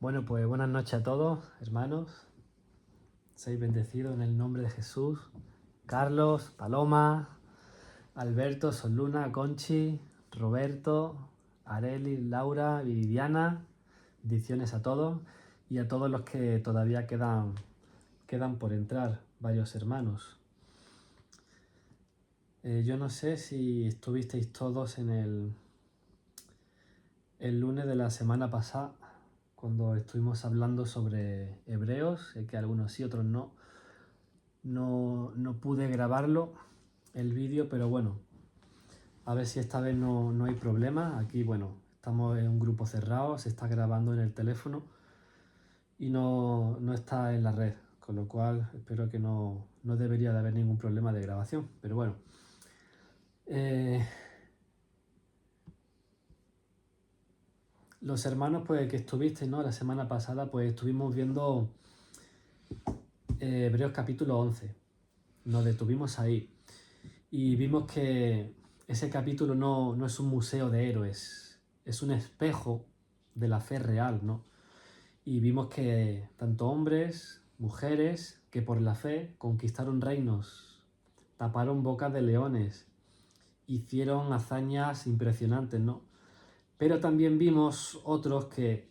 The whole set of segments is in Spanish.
Bueno, pues buenas noches a todos, hermanos. Seáis bendecidos en el nombre de Jesús. Carlos, Paloma, Alberto, Soluna, Conchi, Roberto, Areli, Laura, Viviana. Bendiciones a todos y a todos los que todavía quedan por entrar, varios hermanos. Yo no sé si estuvisteis todos en el lunes de la semana pasada, cuando estuvimos hablando sobre Hebreos, sé que algunos sí, otros no. No pude grabarlo, el vídeo, pero bueno, a ver si esta vez no hay problema. Aquí, bueno, estamos en un grupo cerrado, se está grabando en el teléfono y no está en la red, con lo cual espero que no debería de haber ningún problema de grabación, pero bueno. Los hermanos pues que estuvisteis, ¿no? La semana pasada pues estuvimos viendo Hebreos capítulo 11. Nos detuvimos ahí y vimos que ese capítulo no es un museo de héroes, es un espejo de la fe real, ¿no? Y vimos que tanto hombres, mujeres, que por la fe conquistaron reinos, taparon bocas de leones, hicieron hazañas impresionantes, ¿no? Pero también vimos otros que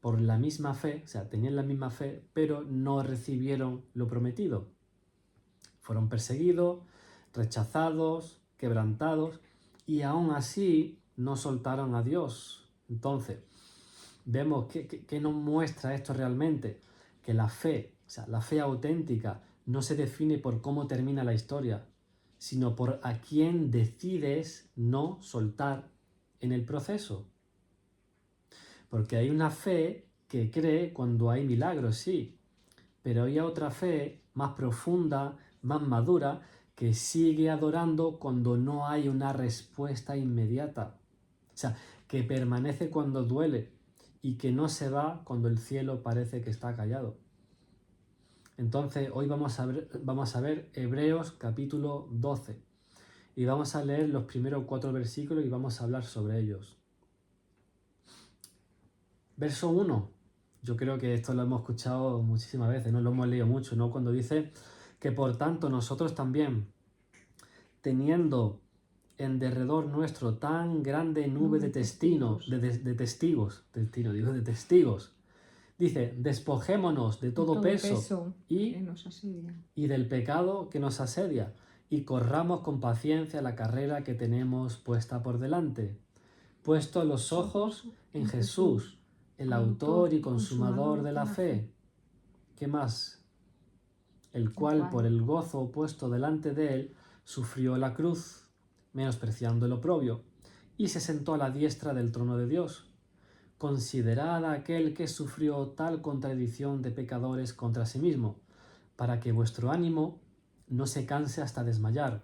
por la misma fe, o sea, tenían la misma fe, pero no recibieron lo prometido. Fueron perseguidos, rechazados, quebrantados, y aún así no soltaron a Dios. Entonces, vemos que nos muestra esto realmente, que la fe, o sea, la fe auténtica, no se define por cómo termina la historia, sino por a quién decides no soltar en el proceso. Porque hay una fe que cree cuando hay milagros, sí, pero hay otra fe más profunda, más madura, que sigue adorando cuando no hay una respuesta inmediata. O sea, que permanece cuando duele y que no se va cuando el cielo parece que está callado. Entonces, hoy vamos a ver Hebreos capítulo 12 y vamos a leer los primeros 4 versículos y vamos a hablar sobre ellos. Verso 1. Yo creo que esto lo hemos escuchado muchísimas veces, ¿no? Lo hemos leído mucho, ¿no? Cuando dice que por tanto nosotros también, teniendo en derredor nuestro tan grande nube de testigos, dice, despojémonos de todo peso y del pecado que nos asedia y corramos con paciencia la carrera que tenemos puesta por delante, puesto los ojos en Jesús, el autor y consumador de la fe. ¿Qué más? El cual por el gozo puesto delante de él sufrió la cruz, menospreciando el oprobio, y se sentó a la diestra del trono de Dios. Considerad a aquel que sufrió tal contradicción de pecadores contra sí mismo, para que vuestro ánimo no se canse hasta desmayar,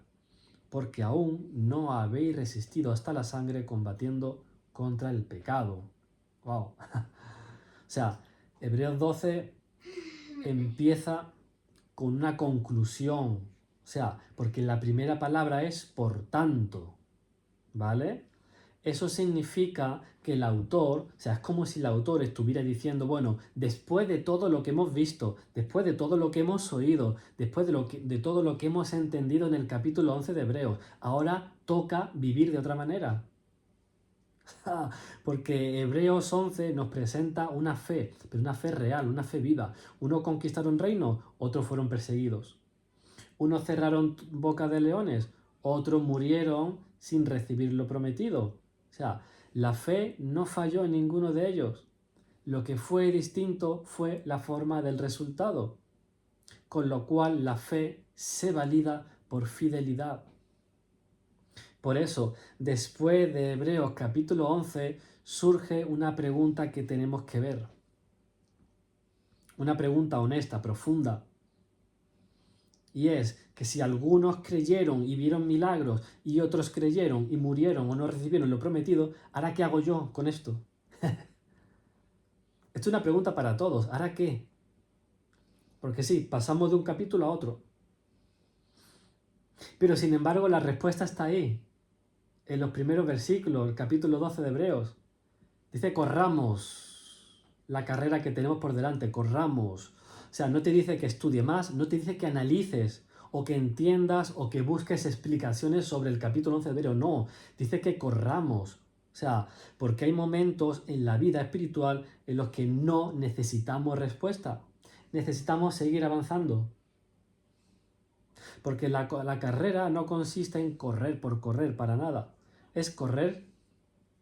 porque aún no habéis resistido hasta la sangre combatiendo contra el pecado. ¡Wow! O sea, Hebreos 12 empieza con una conclusión. O sea, porque la primera palabra es por tanto, ¿vale? Eso significa que el autor, o sea, es como si el autor estuviera diciendo, bueno, después de todo lo que hemos visto, después de todo lo que hemos oído, después de todo lo que hemos entendido en el capítulo 11 de Hebreos, ahora toca vivir de otra manera. Porque Hebreos 11 nos presenta una fe, pero una fe real, una fe viva. Unos conquistaron reinos, otros fueron perseguidos. Unos cerraron boca de leones, otros murieron sin recibir lo prometido. O sea, la fe no falló en ninguno de ellos. Lo que fue distinto fue la forma del resultado, con lo cual la fe se valida por fidelidad. Por eso, después de Hebreos capítulo 11, surge una pregunta que tenemos que ver. Una pregunta honesta, profunda. Y es que si algunos creyeron y vieron milagros y otros creyeron y murieron o no recibieron lo prometido, ¿ahora qué hago yo con esto? Esto es una pregunta para todos. ¿Ahora qué? Porque sí, pasamos de un capítulo a otro. Pero sin embargo la respuesta está ahí, en los primeros versículos, el capítulo 12 de Hebreos. Dice, corramos. la carrera que tenemos por delante, corramos. O sea, no te dice que estudie más, no te dice que analices o que entiendas o que busques explicaciones sobre el capítulo 11 de Hebreo, no, dice que corramos. O sea, porque hay momentos en la vida espiritual en los que no necesitamos respuesta, necesitamos seguir avanzando. Porque la carrera no consiste en correr por correr, para nada. Es correr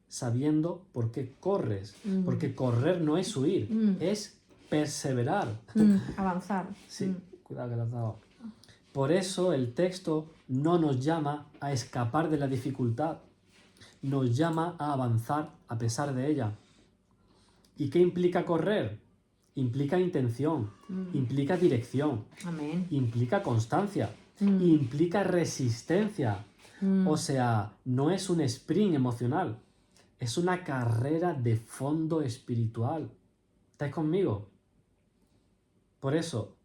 sabiendo por qué corres. Porque correr no es huir, es perseverar. Avanzar. Sí, cuidado que lo has dado. Por eso el texto no nos llama a escapar de la dificultad, nos llama a avanzar a pesar de ella. ¿Y qué implica correr? Implica intención, implica dirección, Amén. implica constancia, implica resistencia. O sea, no es un sprint emocional, es una carrera de fondo espiritual. ¿Estáis conmigo? Por eso,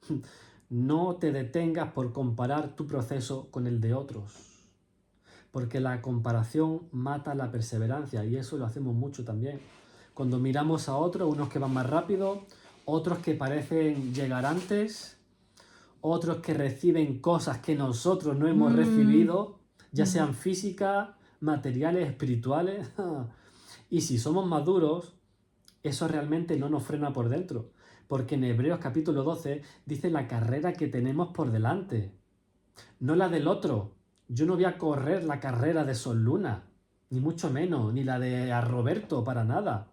no te detengas por comparar tu proceso con el de otros, porque la comparación mata la perseverancia y eso lo hacemos mucho también. Cuando miramos a otros, unos que van más rápido, otros que parecen llegar antes, otros que reciben cosas que nosotros no hemos recibido, ya sean físicas, materiales, espirituales. Y si somos maduros, eso realmente no nos frena por dentro. Porque en Hebreos capítulo 12 dice la carrera que tenemos por delante, no la del otro. Yo no voy a correr la carrera de Sol Luna, ni mucho menos, ni la de a Roberto, para nada.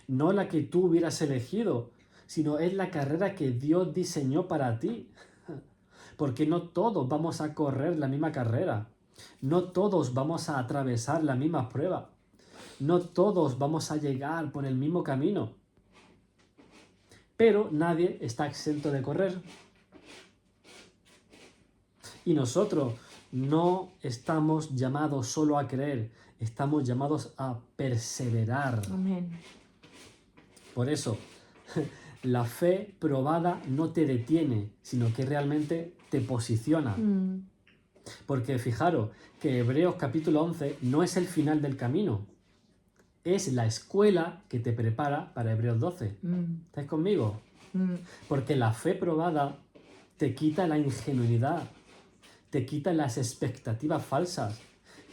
No la que tú hubieras elegido, sino es la carrera que Dios diseñó para ti. Porque no todos vamos a correr la misma carrera. No todos vamos a atravesar la misma prueba. No todos vamos a llegar por el mismo camino. Pero nadie está exento de correr. Y nosotros no estamos llamados solo a creer, estamos llamados a perseverar. Amén. Por eso, la fe probada no te detiene, sino que realmente te posiciona. Porque fijaros que Hebreos capítulo 11 no es el final del camino, es la escuela que te prepara para Hebreos 12. ¿Estáis conmigo? Porque la fe probada te quita la ingenuidad, te quita las expectativas falsas,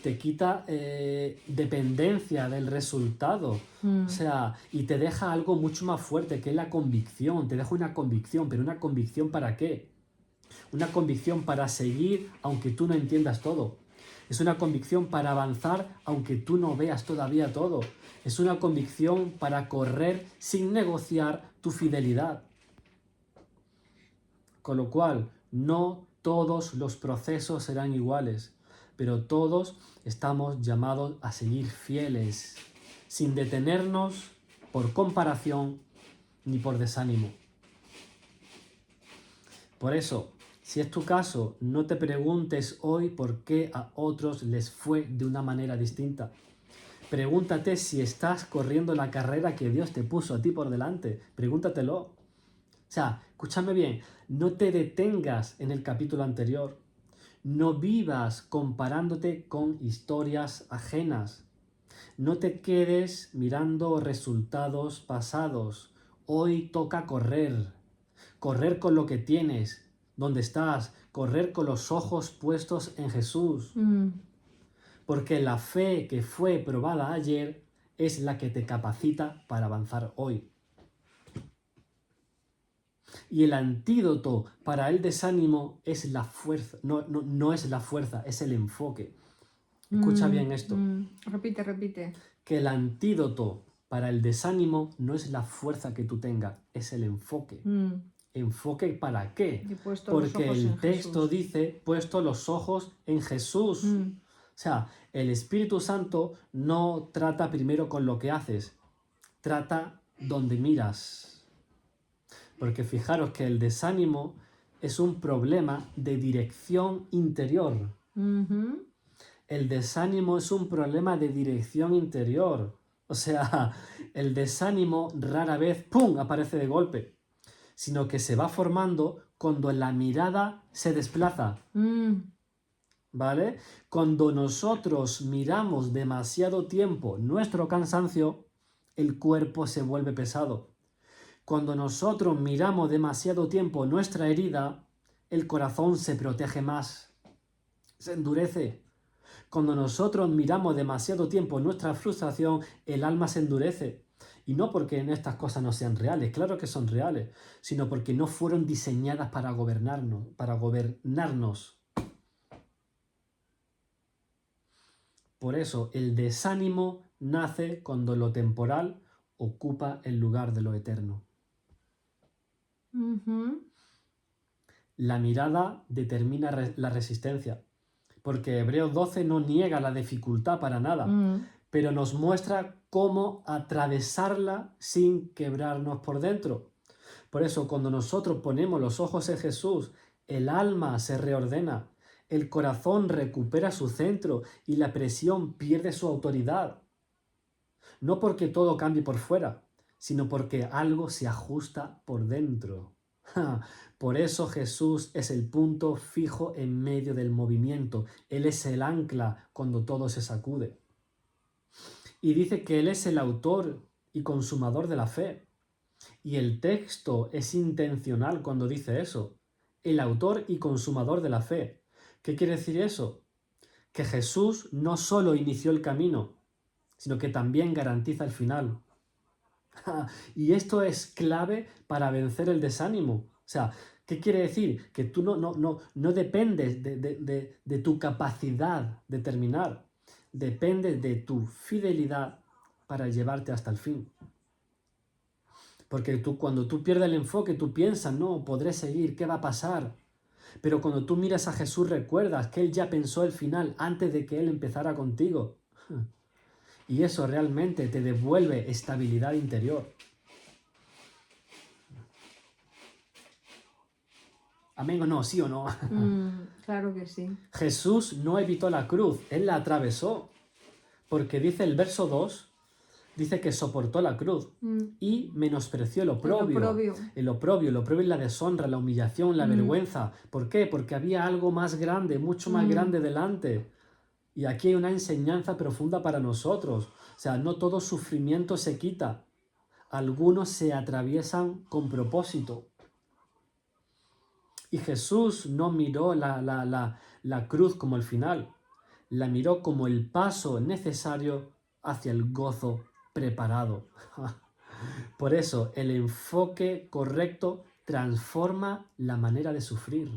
te quita dependencia del resultado. O sea, y te deja algo mucho más fuerte, que es la convicción. Te deja una convicción, pero ¿una convicción para qué? Una convicción para seguir aunque tú no entiendas todo. Es una convicción para avanzar aunque tú no veas todavía todo. Es una convicción para correr sin negociar tu fidelidad. Con lo cual, no todos los procesos serán iguales, pero todos estamos llamados a seguir fieles, sin detenernos por comparación ni por desánimo. Por eso, si es tu caso, no te preguntes hoy por qué a otros les fue de una manera distinta. Pregúntate si estás corriendo la carrera que Dios te puso a ti por delante. Pregúntatelo. O sea, escúchame bien, no te detengas en el capítulo anterior. No vivas comparándote con historias ajenas. No te quedes mirando resultados pasados. Hoy toca correr. Correr con lo que tienes, donde estás. Correr con los ojos puestos en Jesús. Porque la fe que fue probada ayer es la que te capacita para avanzar hoy. Y el antídoto para el desánimo es la fuerza, no es la fuerza, es el enfoque. Escucha bien esto. Repite. Que el antídoto para el desánimo no es la fuerza que tú tengas, es el enfoque. ¿Enfoque para qué? Porque el texto dice, puesto los ojos en Jesús. O sea, el Espíritu Santo no trata primero con lo que haces, trata donde miras. Porque fijaros que el desánimo es un problema de dirección interior. El desánimo es un problema de dirección interior. O sea, el desánimo rara vez, ¡pum!, aparece de golpe, sino que se va formando cuando la mirada se desplaza. ¿Vale? Cuando nosotros miramos demasiado tiempo nuestro cansancio, el cuerpo se vuelve pesado. Cuando nosotros miramos demasiado tiempo nuestra herida, el corazón se protege más, se endurece. Cuando nosotros miramos demasiado tiempo nuestra frustración, el alma se endurece. Y no porque en estas cosas no sean reales, claro que son reales, sino porque no fueron diseñadas para gobernarnos. Por eso el desánimo nace cuando lo temporal ocupa el lugar de lo eterno. La mirada determina la resistencia, porque Hebreos 12 no niega la dificultad para nada, pero nos muestra cómo atravesarla sin quebrarnos por dentro. Por eso, cuando nosotros ponemos los ojos en Jesús, el alma se reordena, el corazón recupera su centro y la presión pierde su autoridad. No porque todo cambie por fuera, sino porque algo se ajusta por dentro. Por eso Jesús es el punto fijo en medio del movimiento. Él es el ancla cuando todo se sacude. Y dice que Él es el autor y consumador de la fe. Y el texto es intencional cuando dice eso. El autor y consumador de la fe. ¿Qué quiere decir eso? Que Jesús no solo inició el camino, sino que también garantiza el final. Y esto es clave para vencer el desánimo. O sea, ¿qué quiere decir? Que tú no dependes de tu capacidad de terminar. Depende de tu fidelidad para llevarte hasta el fin. Porque cuando tú pierdes el enfoque, tú piensas, no, podré seguir, ¿qué va a pasar? Pero cuando tú miras a Jesús, recuerdas que Él ya pensó el final antes de que Él empezara contigo. Y eso realmente te devuelve estabilidad interior. ¿Amén o no? ¿Sí o no? Claro que sí. Jesús no evitó la cruz, Él la atravesó. Porque dice el verso 2, dice que soportó la cruz y menospreció el oprobio. El oprobio es la deshonra, la humillación, la vergüenza. ¿Por qué? Porque había algo más grande, mucho más grande delante. Y aquí hay una enseñanza profunda para nosotros. O sea, no todo sufrimiento se quita. Algunos se atraviesan con propósito. Y Jesús no miró la cruz como el final. La miró como el paso necesario hacia el gozo preparado. Por eso, el enfoque correcto transforma la manera de sufrir.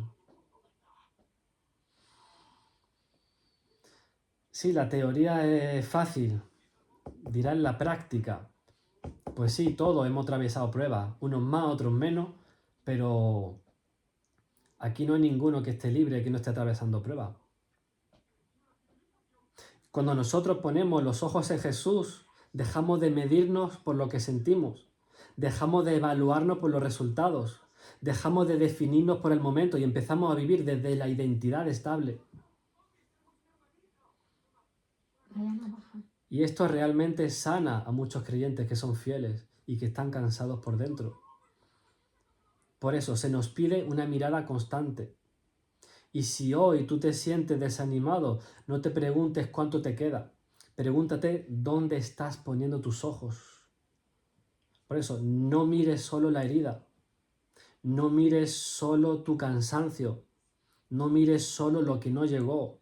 Sí, la teoría es fácil, dirá en la práctica. Pues sí, todos hemos atravesado pruebas, unos más, otros menos, pero aquí no hay ninguno que esté libre, que no esté atravesando pruebas. Cuando nosotros ponemos los ojos en Jesús, dejamos de medirnos por lo que sentimos, dejamos de evaluarnos por los resultados, dejamos de definirnos por el momento y empezamos a vivir desde la identidad estable. Y esto realmente sana a muchos creyentes que son fieles y que están cansados por dentro. Por eso se nos pide una mirada constante. Y si hoy tú te sientes desanimado, no te preguntes cuánto te queda. Pregúntate dónde estás poniendo tus ojos. Por eso, no mires solo la herida. No mires solo tu cansancio. No mires solo lo que no llegó.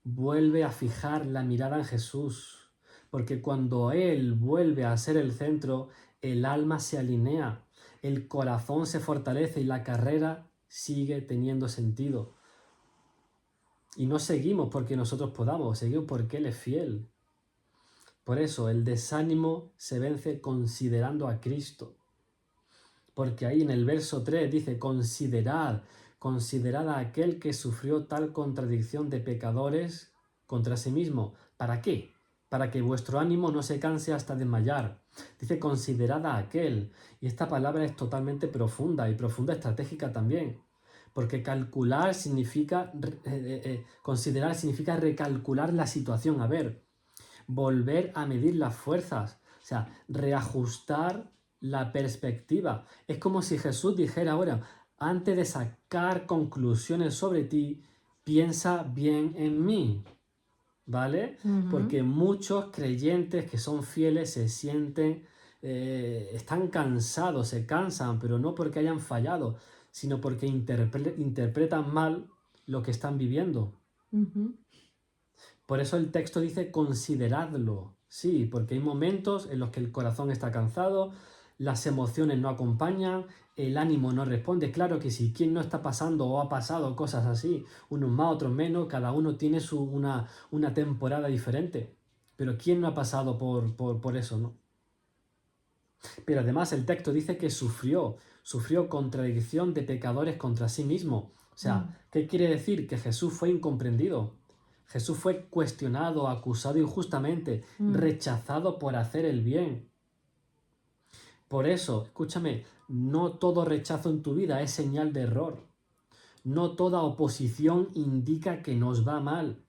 Vuelve a fijar la mirada en Jesús. Porque cuando Él vuelve a ser el centro, el alma se alinea, el corazón se fortalece y la carrera sigue teniendo sentido. Y no seguimos porque nosotros podamos, seguimos porque Él es fiel. Por eso el desánimo se vence considerando a Cristo. Porque ahí en el verso 3 dice, considerad a aquel que sufrió tal contradicción de pecadores contra sí mismo. ¿Para qué? Para que vuestro ánimo no se canse hasta desmayar. Dice, considerad a aquel. Y esta palabra es totalmente profunda y profunda estratégica también. Porque calcular significa, considerar significa recalcular la situación. A ver, volver a medir las fuerzas. O sea, reajustar la perspectiva. Es como si Jesús dijera ahora, antes de sacar conclusiones sobre ti, piensa bien en mí. ¿Vale? Porque muchos creyentes que son fieles se sienten están cansados, se cansan, pero no porque hayan fallado, sino porque interpretan mal lo que están viviendo. Ujú. Por eso el texto dice consideradlo. Sí, porque hay momentos en los que el corazón está cansado, las emociones no acompañan, el ánimo no responde. Claro que sí, ¿quién no está pasando o ha pasado cosas así? Unos más, otros menos, cada uno tiene una temporada diferente. Pero ¿quién no ha pasado por eso, no? Pero además el texto dice que sufrió contradicción de pecadores contra sí mismo. O sea, ¿qué quiere decir? Que Jesús fue incomprendido. Jesús fue cuestionado, acusado injustamente, rechazado por hacer el bien. Por eso, escúchame, no todo rechazo en tu vida es señal de error. No toda oposición indica que nos va mal.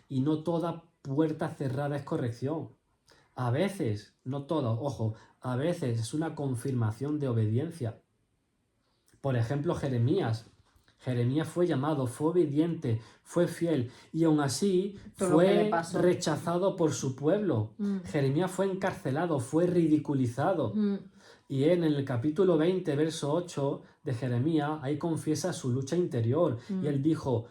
Y no toda puerta cerrada es corrección. A veces, no todo, ojo, a veces es una confirmación de obediencia. Por ejemplo, Jeremías. Jeremías fue llamado, fue obediente, fue fiel y aún así Todo lo que le fue pasó. rechazado por su pueblo. Jeremías fue encarcelado, fue ridiculizado. Y en el capítulo 20, verso 8 de Jeremías, ahí confiesa su lucha interior. Y él dijo,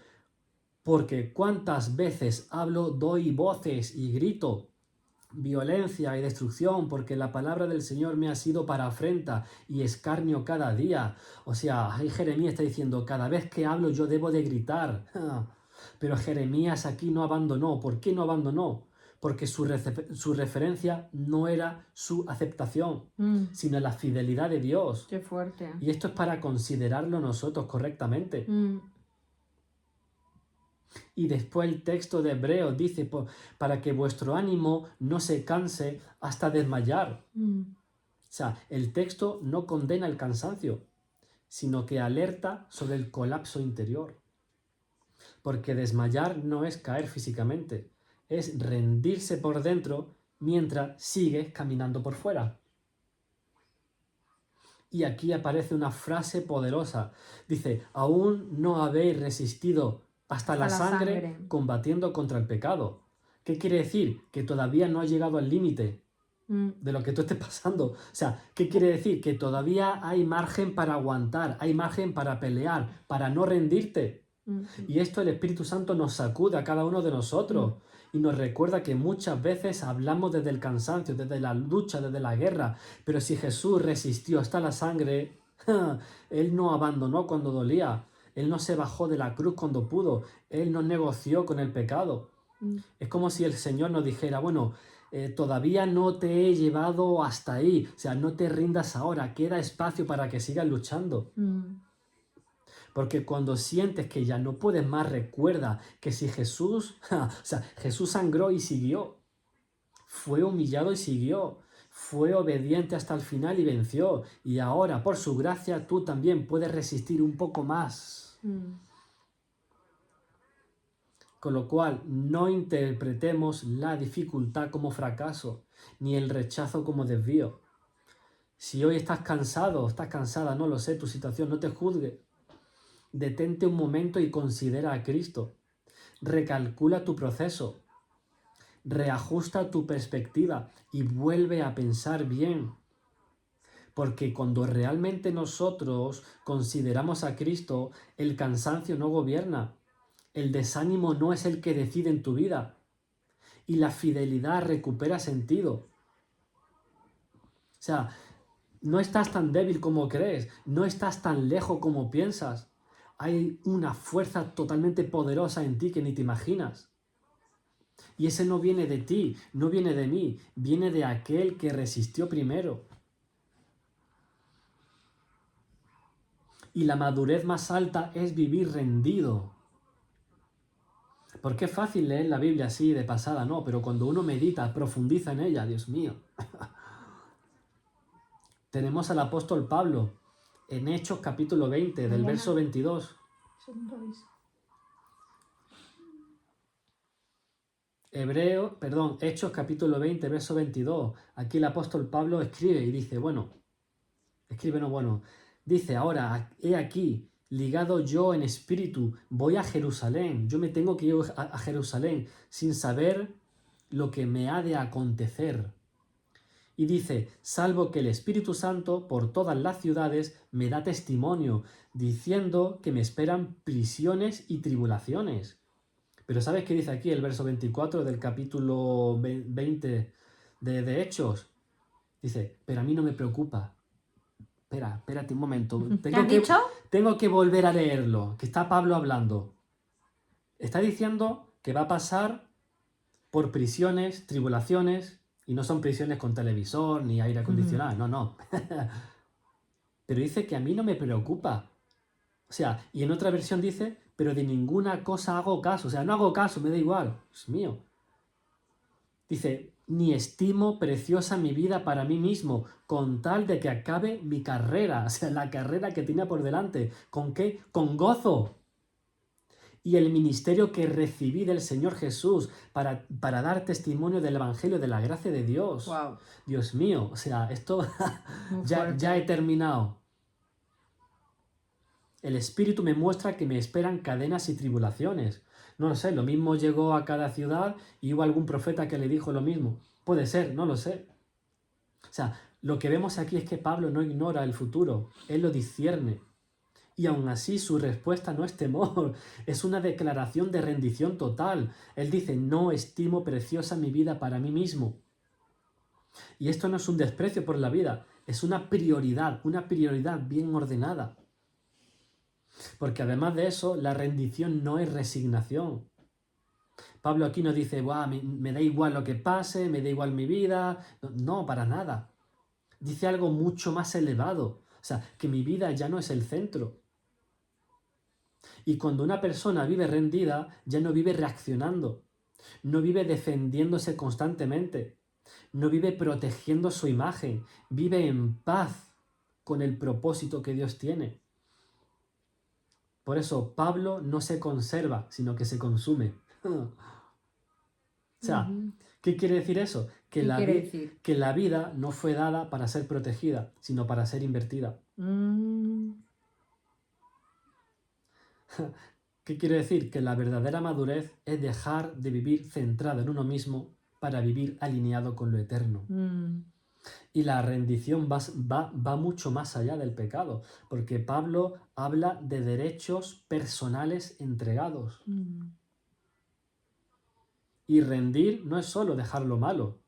porque cuántas veces hablo, doy voces y grito, violencia y destrucción, porque la palabra del Señor me ha sido para afrenta y escarnio cada día. O sea, ahí Jeremías está diciendo, cada vez que hablo yo debo de gritar. Pero Jeremías aquí no abandonó. ¿Por qué no abandonó? Porque su referencia no era su aceptación, sino la fidelidad de Dios. Qué fuerte. Y esto es para considerarlo nosotros correctamente. Y después el texto de Hebreos dice, para que vuestro ánimo no se canse hasta desmayar. O sea, el texto no condena el cansancio, sino que alerta sobre el colapso interior. Porque desmayar no es caer físicamente, es rendirse por dentro mientras sigues caminando por fuera. Y aquí aparece una frase poderosa. Dice, aún no habéis resistido hasta la sangre combatiendo contra el pecado. ¿Qué quiere decir? Que todavía no has llegado al límite de lo que tú estés pasando. O sea, ¿qué quiere decir? Que todavía hay margen para aguantar, hay margen para pelear, para no rendirte. Y esto el Espíritu Santo nos sacude a cada uno de nosotros y nos recuerda que muchas veces hablamos desde el cansancio, desde la lucha, desde la guerra, pero si Jesús resistió hasta la sangre, Él no abandonó cuando dolía, Él no se bajó de la cruz cuando pudo, Él no negoció con el pecado. Es como si el Señor nos dijera, bueno, todavía no te he llevado hasta ahí, o sea, no te rindas ahora, queda espacio para que sigas luchando. Porque cuando sientes que ya no puedes más, recuerda que si Jesús, o sea, Jesús sangró y siguió, fue humillado y siguió, fue obediente hasta el final y venció. Y ahora, por su gracia, tú también puedes resistir un poco más. Con lo cual, no interpretemos la dificultad como fracaso, ni el rechazo como desvío. Si hoy estás cansado, estás cansada, no lo sé, tu situación, no te juzgue. Detente un momento y considera a Cristo. Recalcula tu proceso. Reajusta tu perspectiva y vuelve a pensar bien. Porque cuando realmente nosotros consideramos a Cristo, el cansancio no gobierna. El desánimo no es el que decide en tu vida. Y la fidelidad recupera sentido. O sea, no estás tan débil como crees. No estás tan lejos como piensas. Hay una fuerza totalmente poderosa en ti que ni te imaginas. Y ese no viene de ti, no viene de mí, viene de aquel que resistió primero. Y la madurez más alta es vivir rendido. Porque es fácil leer la Biblia así de pasada, no, pero cuando uno medita, profundiza en ella, Dios mío. Tenemos al apóstol Pablo en Hechos capítulo 20, del verso 22. Hechos capítulo 20, verso 22. Aquí el apóstol Pablo escribe y dice, dice, ahora, he aquí, ligado yo en espíritu, voy a Jerusalén. Yo me tengo que ir a Jerusalén sin saber lo que me ha de acontecer. Y dice, salvo que el Espíritu Santo por todas las ciudades me da testimonio, diciendo que me esperan prisiones y tribulaciones. Pero ¿sabes qué dice aquí el verso 24 del capítulo 20 de Hechos? Dice, pero a mí no me preocupa. Espérate un momento. ¿Qué has dicho? Tengo que volver a leerlo, que está Pablo hablando. Está diciendo que va a pasar por prisiones, tribulaciones, y no son prisiones con televisor ni aire acondicionado, no. Pero dice que a mí no me preocupa. O sea, y en otra versión dice, pero de ninguna cosa hago caso. O sea, no hago caso, me da igual. Es mío. Dice, ni estimo preciosa mi vida para mí mismo, con tal de que acabe mi carrera. O sea, la carrera que tenía por delante. ¿Con qué? Con gozo. Y el ministerio que recibí del Señor Jesús para dar testimonio del Evangelio, de la gracia de Dios. Wow. Dios mío, o sea, esto ya he terminado. El Espíritu me muestra que me esperan cadenas y tribulaciones. No lo sé, lo mismo llegó a cada ciudad y hubo algún profeta que le dijo lo mismo. Puede ser, no lo sé. O sea, lo que vemos aquí es que Pablo no ignora el futuro, él lo discierne. Y aún así su respuesta no es temor, es una declaración de rendición total. Él dice, no estimo preciosa mi vida para mí mismo. Y esto no es un desprecio por la vida, es una prioridad bien ordenada. Porque además de eso, la rendición no es resignación. Pablo aquí no dice, me da igual lo que pase, me da igual mi vida. No, para nada. Dice algo mucho más elevado. O sea, que mi vida ya no es el centro. Y cuando una persona vive rendida, ya no vive reaccionando, no vive defendiéndose constantemente, no vive protegiendo su imagen, vive en paz con el propósito que Dios tiene. Por eso Pablo no se conserva, sino que se consume. O sea, ¿qué quiere decir eso? Que la vida no fue dada para ser protegida, sino para ser invertida. ¿Qué quiere decir? Que la verdadera madurez es dejar de vivir centrado en uno mismo para vivir alineado con lo eterno. Y la rendición va mucho más allá del pecado, porque Pablo habla de derechos personales entregados. Y rendir no es solo dejar lo malo,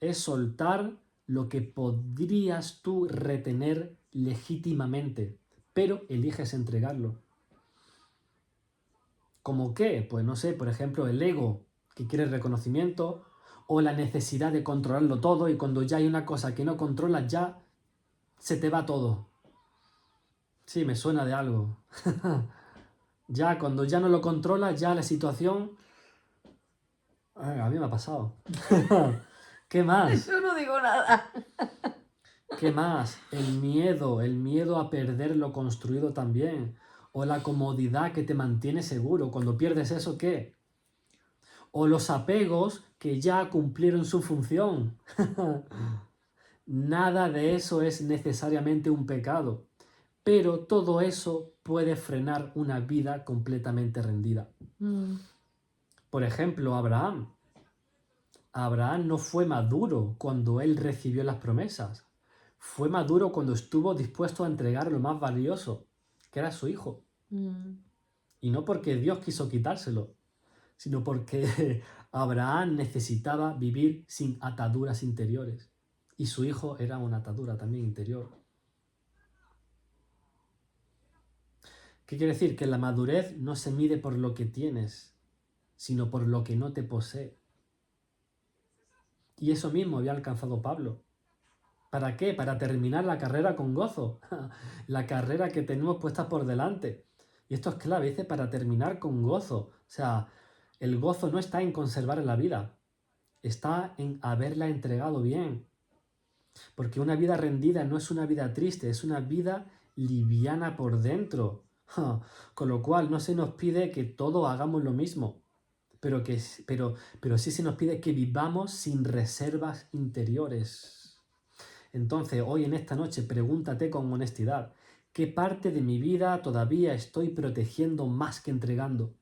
es soltar lo que podrías tú retener legítimamente, pero eliges entregarlo. ¿Cómo qué? Pues no sé, por ejemplo, el ego, que quiere reconocimiento, o la necesidad de controlarlo todo, y cuando ya hay una cosa que no controlas, ya se te va todo. Sí, me suena de algo. Ya, cuando ya no lo controlas, ya la situación... a mí me ha pasado. ¿Qué más? Yo no digo nada. ¿Qué más? El miedo a perder lo construido también. O la comodidad que te mantiene seguro. Cuando pierdes eso, ¿qué? O los apegos que ya cumplieron su función. Nada de eso es necesariamente un pecado, pero todo eso puede frenar una vida completamente rendida. Por ejemplo, Abraham. Abraham no fue maduro cuando él recibió las promesas. Fue maduro cuando estuvo dispuesto a entregar lo más valioso, que era su hijo. Y no porque Dios quiso quitárselo, sino porque Abraham necesitaba vivir sin ataduras interiores. Y su hijo era una atadura también interior. ¿Qué quiere decir? Que la madurez no se mide por lo que tienes, sino por lo que no te posee. Y eso mismo había alcanzado Pablo. ¿Para qué? Para terminar la carrera con gozo. La carrera que tenemos puesta por delante. Y esto es clave, dice para terminar con gozo. O sea, el gozo no está en conservar la vida, está en haberla entregado bien. Porque una vida rendida no es una vida triste, es una vida liviana por dentro. Con lo cual no se nos pide que todos hagamos lo mismo, pero sí se nos pide que vivamos sin reservas interiores. Entonces, hoy en esta noche, pregúntate con honestidad, ¿qué parte de mi vida todavía estoy protegiendo más que entregando?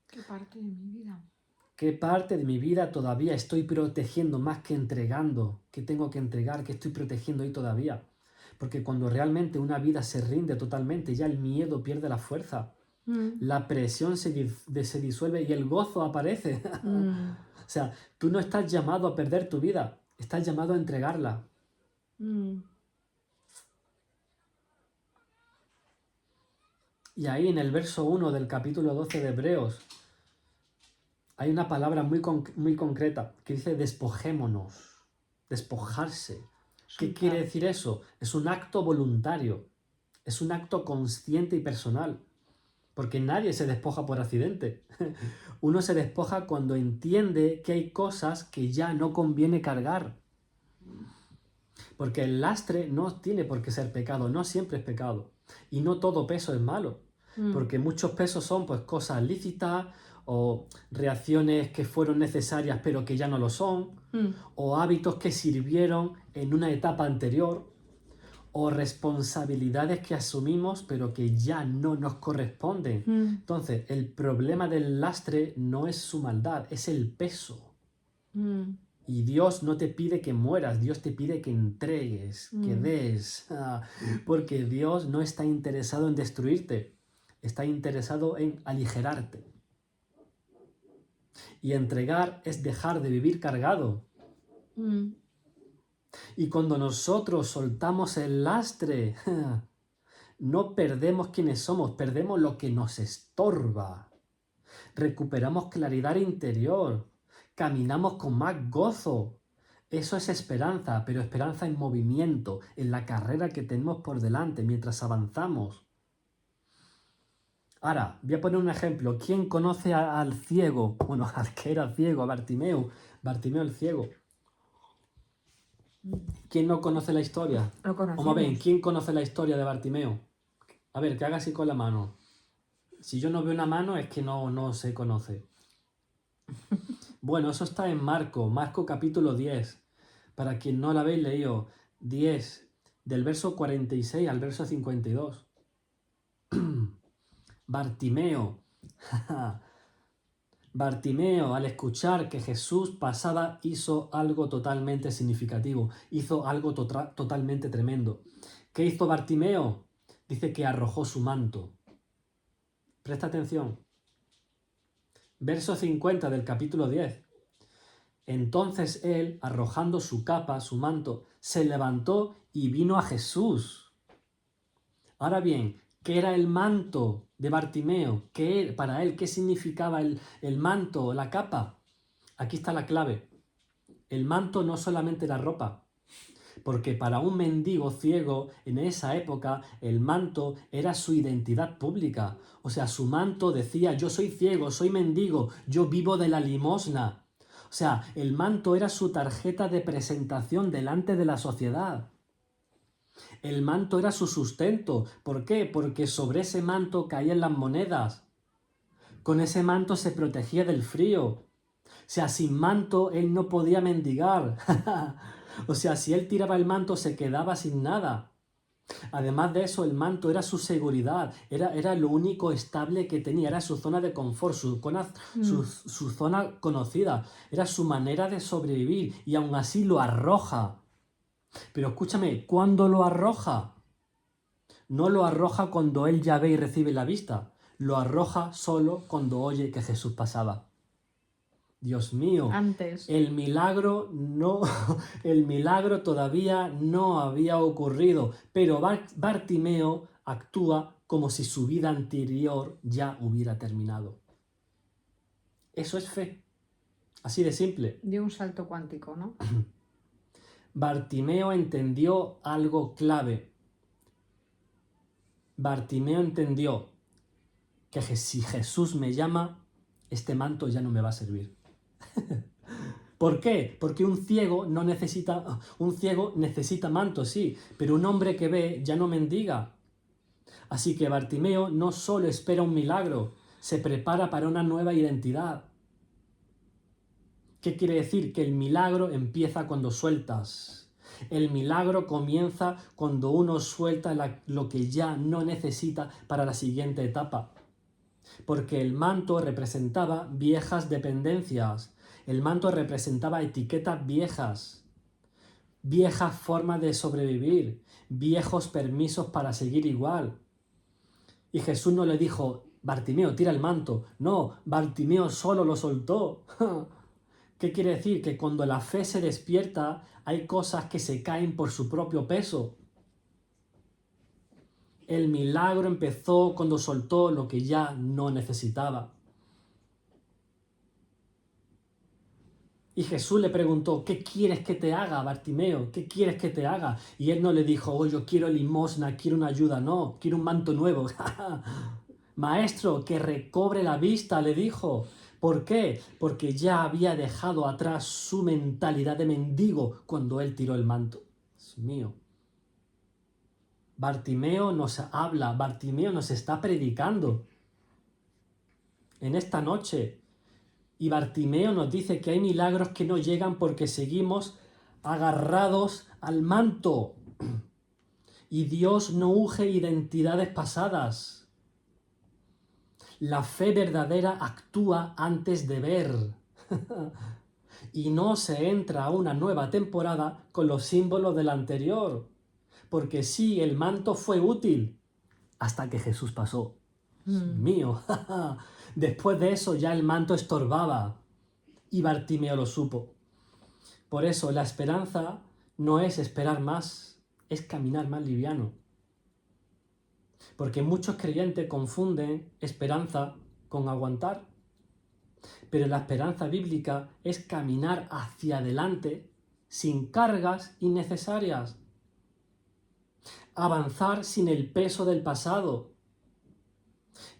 ¿Qué parte de mi vida? ¿Qué parte de mi vida todavía estoy protegiendo más que entregando? ¿Qué tengo que entregar? ¿Qué estoy protegiendo ahí todavía? Porque cuando realmente una vida se rinde totalmente, ya el miedo pierde la fuerza, la presión se disuelve y el gozo aparece. Mm, O sea, tú no estás llamado a perder tu vida, estás llamado a entregarla. mm, Y ahí en el verso 1 del capítulo 12 de Hebreos hay una palabra muy concreta que dice despojémonos, despojarse. ¿Qué soltar. quiere decir eso? Es un acto voluntario, es un acto consciente y personal, porque nadie se despoja por accidente. Uno se despoja cuando entiende que hay cosas que ya no conviene cargar. Porque el lastre no tiene por qué ser pecado, no siempre es pecado. Y no todo peso es malo. Porque muchos pesos son pues cosas lícitas o reacciones que fueron necesarias pero que ya no lo son, o hábitos que sirvieron en una etapa anterior, o responsabilidades que asumimos pero que ya no nos corresponden. Entonces, el problema del lastre no es su maldad, es el peso. Y Dios no te pide que mueras, Dios te pide que entregues, que des, porque Dios no está interesado en destruirte, está interesado en aligerarte. Y entregar es dejar de vivir cargado. Y cuando nosotros soltamos el lastre, no perdemos quienes somos, perdemos lo que nos estorba. Recuperamos claridad interior, caminamos con más gozo. Eso es esperanza, pero esperanza en movimiento, en la carrera que tenemos por delante mientras avanzamos. Ahora, voy a poner un ejemplo. ¿Quién conoce al ciego? Bueno, al que era ciego, a Bartimeo. Bartimeo el ciego. ¿Quién no conoce la historia? Lo Vamos a ver, conocemos. ¿quién conoce la historia de Bartimeo? A ver, que haga así con la mano. Si yo no veo una mano es que no se conoce. Bueno, eso está en Marco capítulo 10. Para quien no la habéis leído, 10, del verso 46 al verso 52. Bartimeo. Bartimeo, al escuchar que Jesús pasaba, hizo algo totalmente significativo, hizo algo totalmente tremendo. ¿Qué hizo Bartimeo? Dice que arrojó su manto. Presta atención. Verso 50 del capítulo 10. Entonces él, arrojando su capa, su manto, se levantó y vino a Jesús. Ahora bien, ¿qué era el manto de Bartimeo? Para él, ¿qué significaba el manto, la capa? Aquí está la clave. El manto no solamente era ropa, porque para un mendigo ciego en esa época el manto era su identidad pública. O sea, su manto decía: yo soy ciego, soy mendigo, yo vivo de la limosna. O sea, el manto era su tarjeta de presentación delante de la sociedad. El manto era su sustento. ¿Por qué? Porque sobre ese manto caían las monedas. Con ese manto se protegía del frío. O sea, sin manto él no podía mendigar. O sea, si él tiraba el manto se quedaba sin nada. Además de eso, el manto era su seguridad, era lo único estable que tenía, era su zona de confort, su zona conocida, era su manera de sobrevivir y aún así lo arroja. Pero escúchame, ¿cuándo lo arroja? No lo arroja cuando él ya ve y recibe la vista, lo arroja solo cuando oye que Jesús pasaba. Dios mío, Antes. el milagro todavía no había ocurrido, pero Bartimeo actúa como si su vida anterior ya hubiera terminado. Eso es fe, así de simple. Dio un salto cuántico, ¿no? Bartimeo entendió algo clave. Bartimeo entendió que si Jesús me llama, este manto ya no me va a servir. ¿Por qué? Porque un ciego necesita manto, sí, pero un hombre que ve ya no mendiga. Así que Bartimeo no solo espera un milagro, se prepara para una nueva identidad. ¿Qué quiere decir? Que el milagro empieza cuando sueltas. El milagro comienza cuando uno suelta lo que ya no necesita para la siguiente etapa. porque el manto representaba viejas dependencias, el manto representaba etiquetas viejas, viejas formas de sobrevivir, viejos permisos para seguir igual. Y Jesús no le dijo, Bartimeo, tira el manto. No, Bartimeo solo lo soltó. ¿Qué quiere decir? Que cuando la fe se despierta, hay cosas que se caen por su propio peso. El milagro empezó cuando soltó lo que ya no necesitaba. Y Jesús le preguntó, ¿qué quieres que te haga, Bartimeo? ¿Qué quieres que te haga? Y él no le dijo, oh, yo quiero limosna, quiero una ayuda. No, quiero un manto nuevo. Maestro, que recobre la vista, le dijo. ¿Por qué? Porque ya había dejado atrás su mentalidad de mendigo cuando él tiró el manto. Dios mío. Bartimeo nos habla, Bartimeo nos está predicando en esta noche. Y Bartimeo nos dice que hay milagros que no llegan porque seguimos agarrados al manto. Y Dios no unge identidades pasadas. La fe verdadera actúa antes de ver. Y no se entra a una nueva temporada con los símbolos de la anterior. Porque sí, el manto fue útil hasta que Jesús pasó. Mío. Después de eso ya el manto estorbaba y Bartimeo lo supo. Por eso la esperanza no es esperar más, es caminar más liviano. Porque muchos creyentes confunden esperanza con aguantar. Pero la esperanza bíblica es caminar hacia adelante sin cargas innecesarias. Avanzar sin el peso del pasado.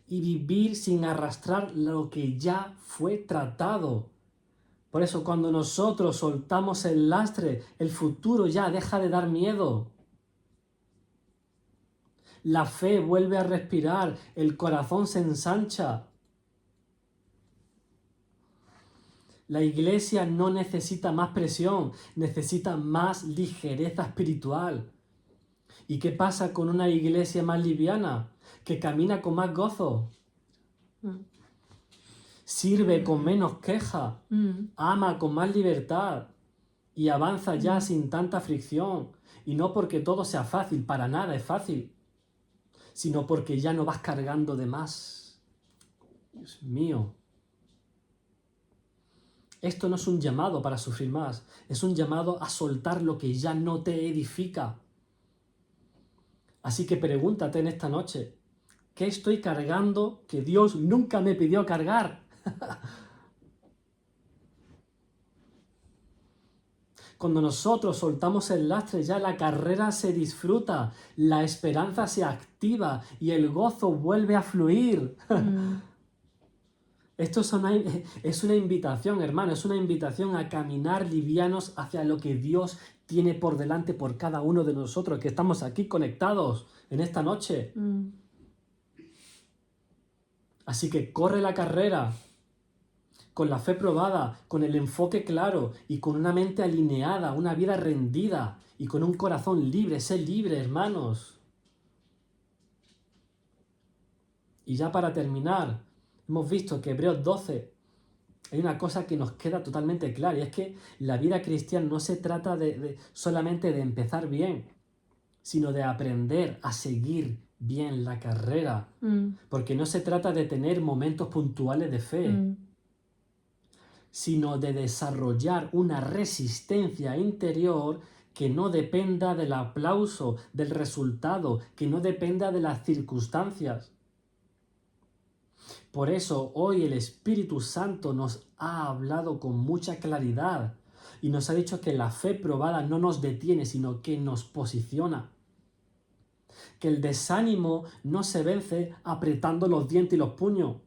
Y vivir sin arrastrar lo que ya fue tratado. Por eso cuando nosotros soltamos el lastre, el futuro ya deja de dar miedo. La fe vuelve a respirar, el corazón se ensancha. La iglesia no necesita más presión, necesita más ligereza espiritual. ¿Y qué pasa con una iglesia más liviana? Que camina con más gozo. Sirve con menos queja. Ama con más libertad. Y avanza ya sin tanta fricción. Y no porque todo sea fácil, para nada es fácil. Sino porque ya no vas cargando de más. Dios mío. Esto no es un llamado para sufrir más. Es un llamado a soltar lo que ya no te edifica. Así que pregúntate en esta noche, ¿qué estoy cargando que Dios nunca me pidió cargar? Cuando nosotros soltamos el lastre, ya la carrera se disfruta, la esperanza se activa y el gozo vuelve a fluir. Esto es una invitación, hermano, es una invitación a caminar livianos hacia lo que Dios tiene por delante por cada uno de nosotros que estamos aquí conectados en esta noche. Así que corre la carrera con la fe probada, con el enfoque claro y con una mente alineada, una vida rendida y con un corazón libre. Sé libre, hermanos. Y ya para terminar, hemos visto que Hebreos 12 hay una cosa que nos queda totalmente clara y es que la vida cristiana no se trata solamente de empezar bien, sino de aprender a seguir bien la carrera. Porque no se trata de tener momentos puntuales de fe, sino de desarrollar una resistencia interior que no dependa del aplauso, del resultado, que no dependa de las circunstancias. Por eso hoy el Espíritu Santo nos ha hablado con mucha claridad y nos ha dicho que la fe probada no nos detiene, sino que nos posiciona. Que el desánimo no se vence apretando los dientes y los puños,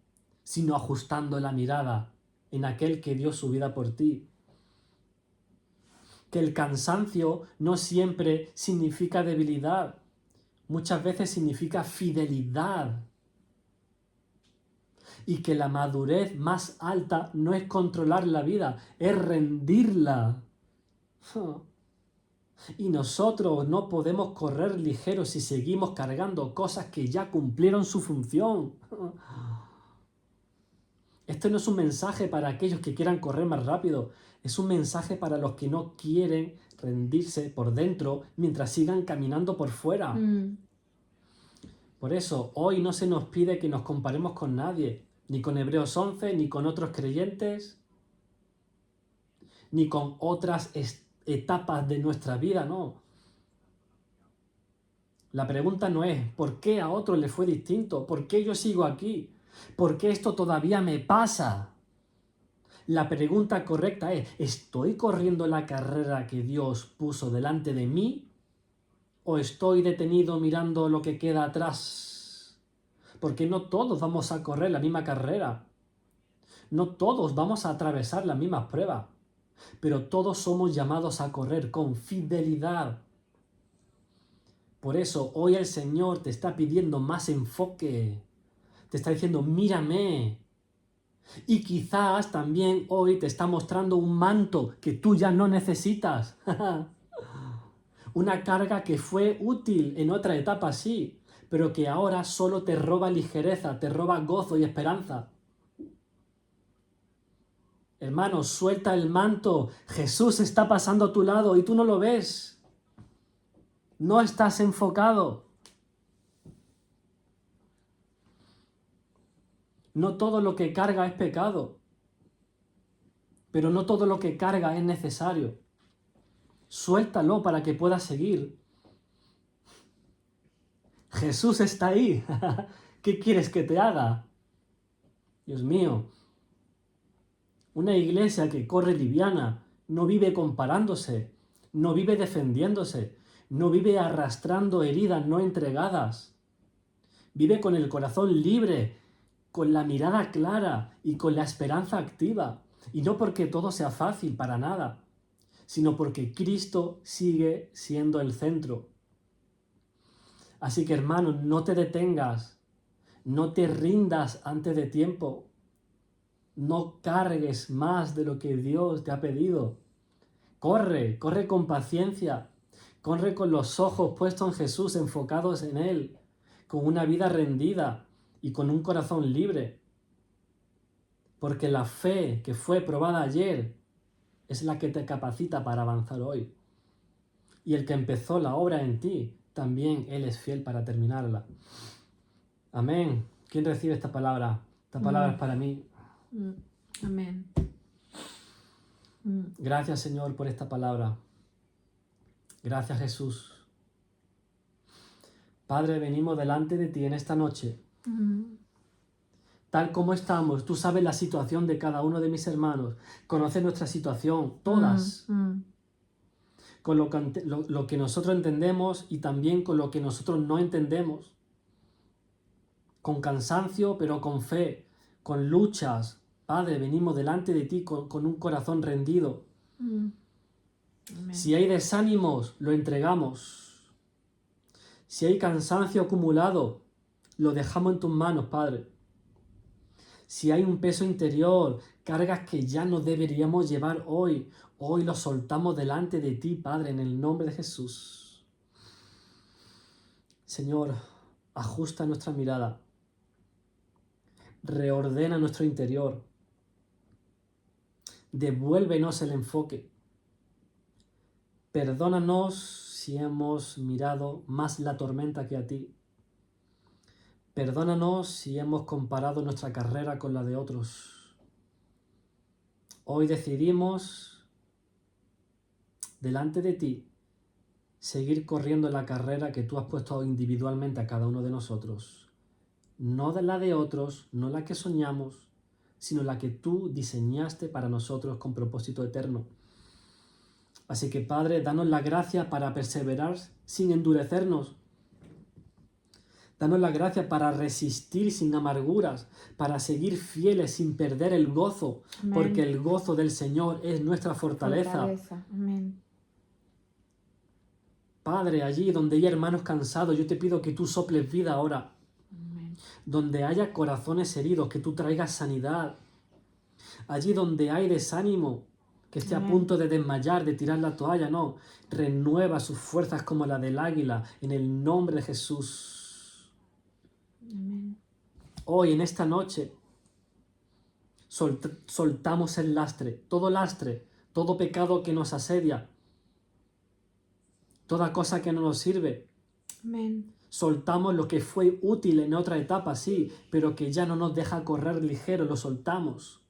sino ajustando la mirada en aquel que dio su vida por ti. Que el cansancio no siempre significa debilidad, muchas veces significa fidelidad. Y que la madurez más alta no es controlar la vida, es rendirla. Y nosotros no podemos correr ligeros si seguimos cargando cosas que ya cumplieron su función. Esto no es un mensaje para aquellos que quieran correr más rápido. Es un mensaje para los que no quieren rendirse por dentro mientras sigan caminando por fuera. Por eso, hoy no se nos pide que nos comparemos con nadie, ni con Hebreos 11, ni con otros creyentes, ni con otras etapas de nuestra vida, no. La pregunta no es ¿por qué a otros le fue distinto? ¿Por qué yo sigo aquí? ¿Por qué esto todavía me pasa? La pregunta correcta es ¿estoy corriendo la carrera que Dios puso delante de mí? ¿O estoy detenido mirando lo que queda atrás? Porque no todos vamos a correr la misma carrera. No todos vamos a atravesar las mismas pruebas. Pero todos somos llamados a correr con fidelidad. Por eso hoy el Señor te está pidiendo más enfoque. Te está diciendo, mírame. Y quizás también hoy te está mostrando un manto que tú ya no necesitas. Una carga que fue útil en otra etapa, sí, pero que ahora solo te roba ligereza, te roba gozo y esperanza. Hermano, suelta el manto. Jesús está pasando a tu lado y tú no lo ves. No estás enfocado. No todo lo que carga es pecado, pero no todo lo que carga es necesario. Suéltalo para que puedas seguir. Jesús está ahí. ¿Qué quieres que te haga? Dios mío. Una iglesia que corre liviana, no vive comparándose, no vive defendiéndose, no vive arrastrando heridas no entregadas. Vive con el corazón libre, con la mirada clara y con la esperanza activa. Y no porque todo sea fácil, para nada, sino porque Cristo sigue siendo el centro. Así que, hermano, no te detengas, no te rindas antes de tiempo, no cargues más de lo que Dios te ha pedido. Corre, corre con paciencia, corre con los ojos puestos en Jesús, enfocados en Él, con una vida rendida y con un corazón libre. Porque la fe que fue probada ayer es la que te capacita para avanzar hoy. Y el que empezó la obra en ti, también Él es fiel para terminarla. Amén. ¿Quién recibe esta palabra? Esta palabra es para mí. Amén. Gracias, Señor, por esta palabra. Gracias, Jesús. Padre, venimos delante de ti en esta noche. Tal como estamos, tú sabes la situación de cada uno de mis hermanos. Conoces nuestra situación, todas. Con lo que nosotros entendemos y también con lo que nosotros no entendemos. Con cansancio, pero con fe. Con luchas. Padre, venimos delante de ti con un corazón rendido. Si hay desánimos, lo entregamos. Si hay cansancio acumulado, lo dejamos en tus manos, Padre. Si hay un peso interior, cargas que ya no deberíamos llevar hoy, hoy lo soltamos delante de ti, Padre, en el nombre de Jesús. Señor, ajusta nuestra mirada. Reordena nuestro interior. Devuélvenos el enfoque. Perdónanos si hemos mirado más la tormenta que a ti. Perdónanos si hemos comparado nuestra carrera con la de otros. Hoy decidimos, delante de ti, seguir corriendo la carrera que tú has puesto individualmente a cada uno de nosotros. No de la de otros, no la que soñamos, sino la que tú diseñaste para nosotros con propósito eterno. Así que, Padre, danos la gracia para perseverar sin endurecernos. Danos la gracia para resistir sin amarguras, para seguir fieles sin perder el gozo, Amén. porque el gozo del Señor es nuestra fortaleza. Amén. Padre, allí donde hay hermanos cansados, yo te pido que tú soples vida ahora. Amén. Donde haya corazones heridos, que tú traigas sanidad. Allí donde hay desánimo, que esté Amén. a punto de desmayar, de tirar la toalla, no. Renueva sus fuerzas como la del águila, en el nombre de Jesús. Amén. Hoy, en esta noche, Soltamos el lastre, todo pecado que nos asedia, toda cosa que no nos sirve. Amén. Soltamos lo que fue útil en otra etapa, sí, pero que ya no nos deja correr ligero, lo soltamos.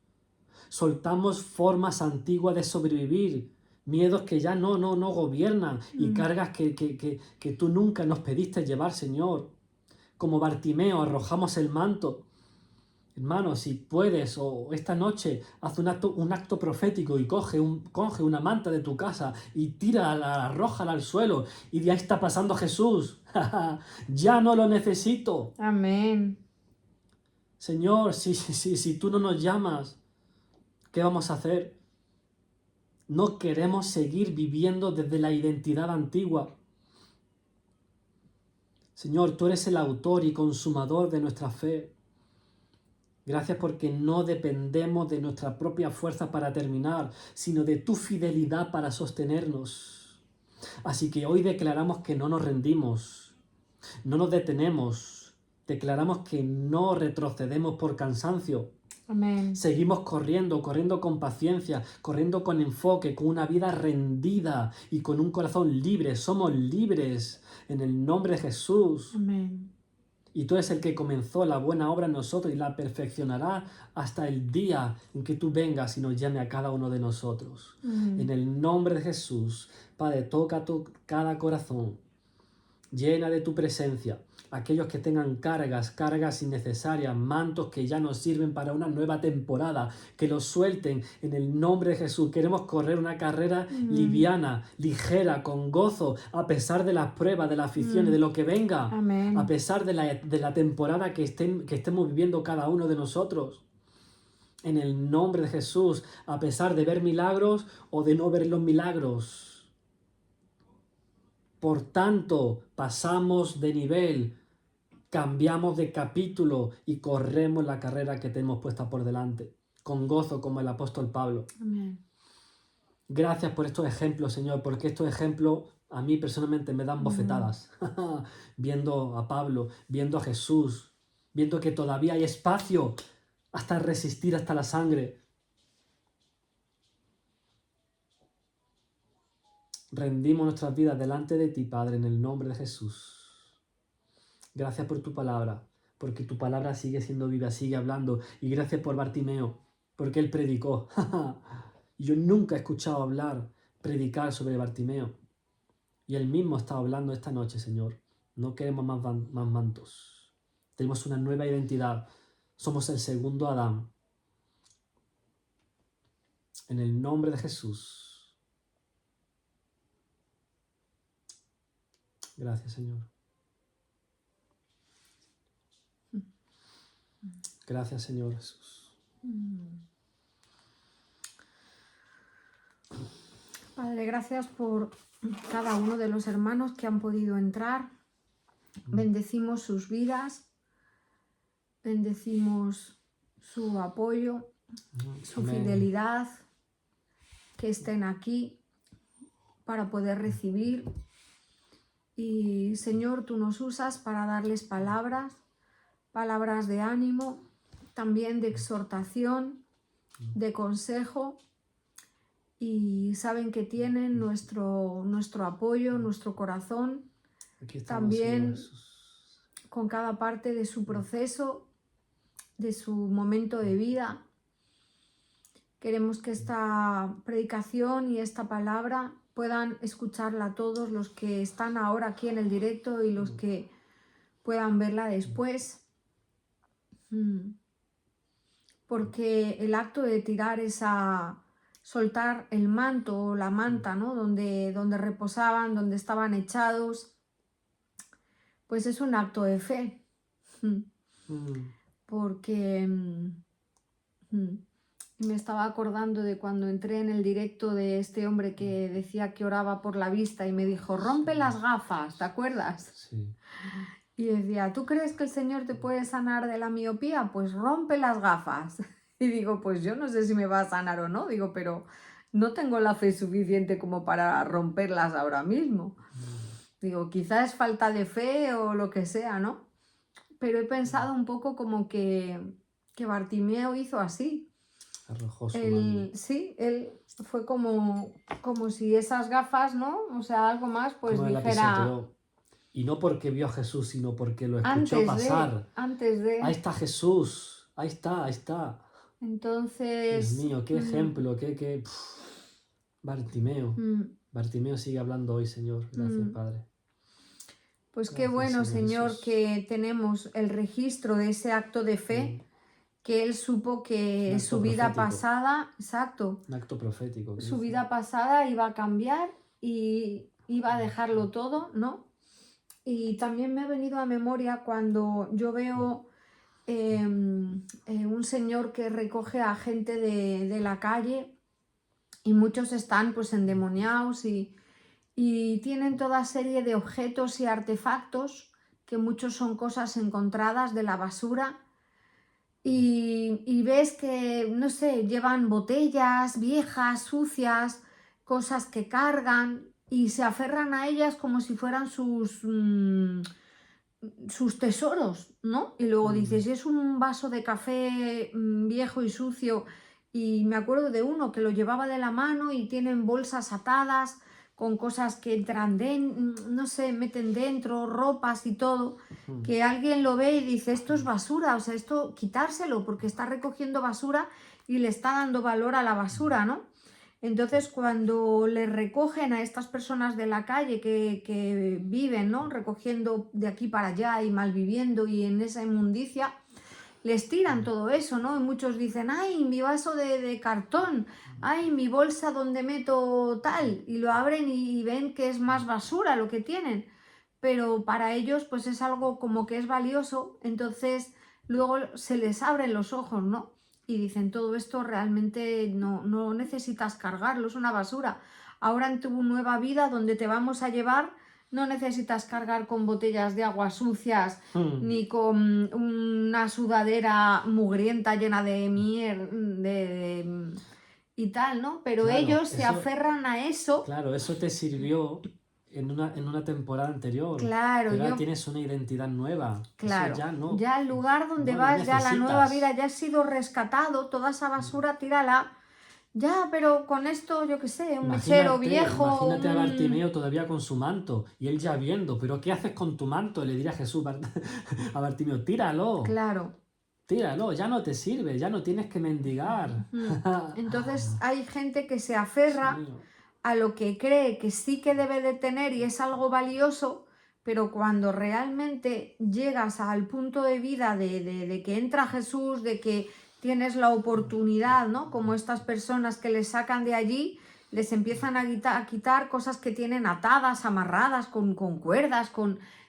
Soltamos formas antiguas de sobrevivir, miedos que ya no gobiernan y cargas que tú nunca nos pediste llevar, Señor. Como Bartimeo, arrojamos el manto. Hermano, si puedes, o esta noche, haz un acto profético y coge una manta de tu casa y tírala, arrójala al suelo y de ahí está pasando Jesús. Ya no lo necesito. Amén. Señor, si tú no nos llamas, ¿qué vamos a hacer? No queremos seguir viviendo desde la identidad antigua. Señor, tú eres el autor y consumador de nuestra fe. Gracias porque no dependemos de nuestra propia fuerza para terminar, sino de tu fidelidad para sostenernos. Así que hoy declaramos que no nos rendimos, no nos detenemos, declaramos que no retrocedemos por cansancio. Amén. Seguimos corriendo con paciencia, corriendo con enfoque, con una vida rendida y con un corazón libre. Somos libres en el nombre de Jesús. Amén. Y tú eres el que comenzó la buena obra en nosotros y la perfeccionará hasta el día en que tú vengas y nos llame a cada uno de nosotros. En el nombre de Jesús, Padre, toca cada corazón, llena de tu presencia. Aquellos que tengan cargas innecesarias, mantos que ya nos sirven para una nueva temporada, que los suelten en el nombre de Jesús. Queremos correr una carrera liviana, ligera, con gozo, a pesar de las pruebas, de las aflicciones, de lo que venga. Amén. A pesar de la temporada que estemos viviendo cada uno de nosotros. En el nombre de Jesús, a pesar de ver milagros o de no ver los milagros. Por tanto, pasamos de nivel, cambiamos de capítulo y corremos la carrera que tenemos puesta por delante, con gozo como el apóstol Pablo. Amén. Gracias por estos ejemplos, Señor, porque estos ejemplos a mí personalmente me dan bofetadas. Viendo a Pablo, viendo a Jesús, viendo que todavía hay espacio hasta resistir hasta la sangre. Rendimos nuestras vidas delante de ti, Padre, en el nombre de Jesús. Gracias por tu palabra, porque tu palabra sigue siendo viva, sigue hablando. Y gracias por Bartimeo, porque él predicó. Yo nunca he escuchado predicar sobre Bartimeo. Y él mismo está hablando esta noche, Señor. No queremos más mantos. Tenemos una nueva identidad. Somos el segundo Adán. En el nombre de Jesús. Gracias, Señor. Gracias, Señor Jesús. Padre, gracias por cada uno de los hermanos que han podido entrar. Bendecimos sus vidas, bendecimos su apoyo, su Amén. fidelidad, que estén aquí para poder recibir. Y Señor, tú nos usas para darles palabras de ánimo, también de exhortación, de consejo, y saben que tienen nuestro apoyo, nuestro corazón, Aquí estamos, también Señor Jesús. con cada parte de su proceso, de su momento de vida. Queremos que esta predicación y esta palabra puedan escucharla todos los que están ahora aquí en el directo y los que puedan verla después. Porque el acto de tirar soltar el manto o la manta, ¿no? donde reposaban, donde estaban echados, pues es un acto de fe. Porque me estaba acordando de cuando entré en el directo de este hombre que decía que oraba por la vista y me dijo, rompe las gafas, ¿te acuerdas? Sí. Y decía, ¿tú crees que el Señor te puede sanar de la miopía? Pues rompe las gafas. Y digo, pues yo no sé si me va a sanar o no, digo, pero no tengo la fe suficiente como para romperlas ahora mismo. Digo, quizás es falta de fe o lo que sea, ¿no? Pero he pensado un poco como que Bartimeo hizo así. Arrojó su mano. Sí, él fue como si esas gafas, ¿no? O sea, algo más, pues Como la dijera, pisoteó. Y no porque vio a Jesús, sino porque lo escuchó antes pasar. Ahí de. está Jesús. Ahí está, ahí está. Dios Entonces, mío, qué ejemplo, Bartimeo. mm, Bartimeo sigue hablando hoy, Señor. Gracias, mm. Padre. Pues qué Gracias, bueno, Señor Señor, Jesús. que tenemos el registro de ese acto de fe, que él supo Un que acto su vida profético. pasada, exacto, Un acto profético que su hizo. vida pasada iba a cambiar y iba a dejarlo todo, ¿no? Y también me ha venido a memoria cuando yo veo un señor que recoge a gente de la calle y muchos están pues endemoniados y tienen toda serie de objetos y artefactos que muchos son cosas encontradas de la basura y ves que, no sé, llevan botellas viejas, sucias, cosas que cargan y se aferran a ellas como si fueran sus tesoros, ¿no? Y luego dices, si es un vaso de café viejo y sucio, y me acuerdo de uno que lo llevaba de la mano y tienen bolsas atadas con cosas que entran no sé, meten dentro, ropas y todo, que alguien lo ve y dice, esto es basura, o sea, esto quitárselo porque está recogiendo basura y le está dando valor a la basura, ¿no? Entonces, cuando le recogen a estas personas de la calle que viven, ¿no? Recogiendo de aquí para allá y malviviendo y en esa inmundicia, les tiran todo eso, ¿no? Y muchos dicen, ay, mi vaso de cartón, ay, mi bolsa donde meto tal, y lo abren y ven que es más basura lo que tienen. Pero para ellos, pues es algo como que es valioso, entonces luego se les abren los ojos, ¿no? Y dicen, todo esto realmente no necesitas cargarlo, es una basura. Ahora en tu nueva vida donde te vamos a llevar, no necesitas cargar con botellas de agua sucias, ni con una sudadera mugrienta llena de mierda y tal, ¿no? Pero Claro, ellos se eso, aferran a eso. claro, eso te sirvió en una temporada anterior, Claro, pero ahora yo tienes una identidad nueva. Eso Claro, ya no, ya el lugar donde no lo vas, ya la nueva vida, necesitas. ya has sido rescatado, toda esa basura, tírala. Ya, pero con esto, yo qué sé, un mechero viejo, Imagínate a Bartimeo todavía con su manto y él ya viendo, pero ¿qué haces con tu manto? Le diría Jesús a Bartimeo, tíralo, Claro. tíralo, ya no te sirve, ya no tienes que mendigar. Entonces hay gente que se Dios aferra mío. a lo que cree que sí que debe de tener y es algo valioso, pero cuando realmente llegas al punto de vida de que entra Jesús, de que tienes la oportunidad, ¿no? Como estas personas que les sacan de allí, les empiezan a quitar cosas que tienen atadas, amarradas, con cuerdas,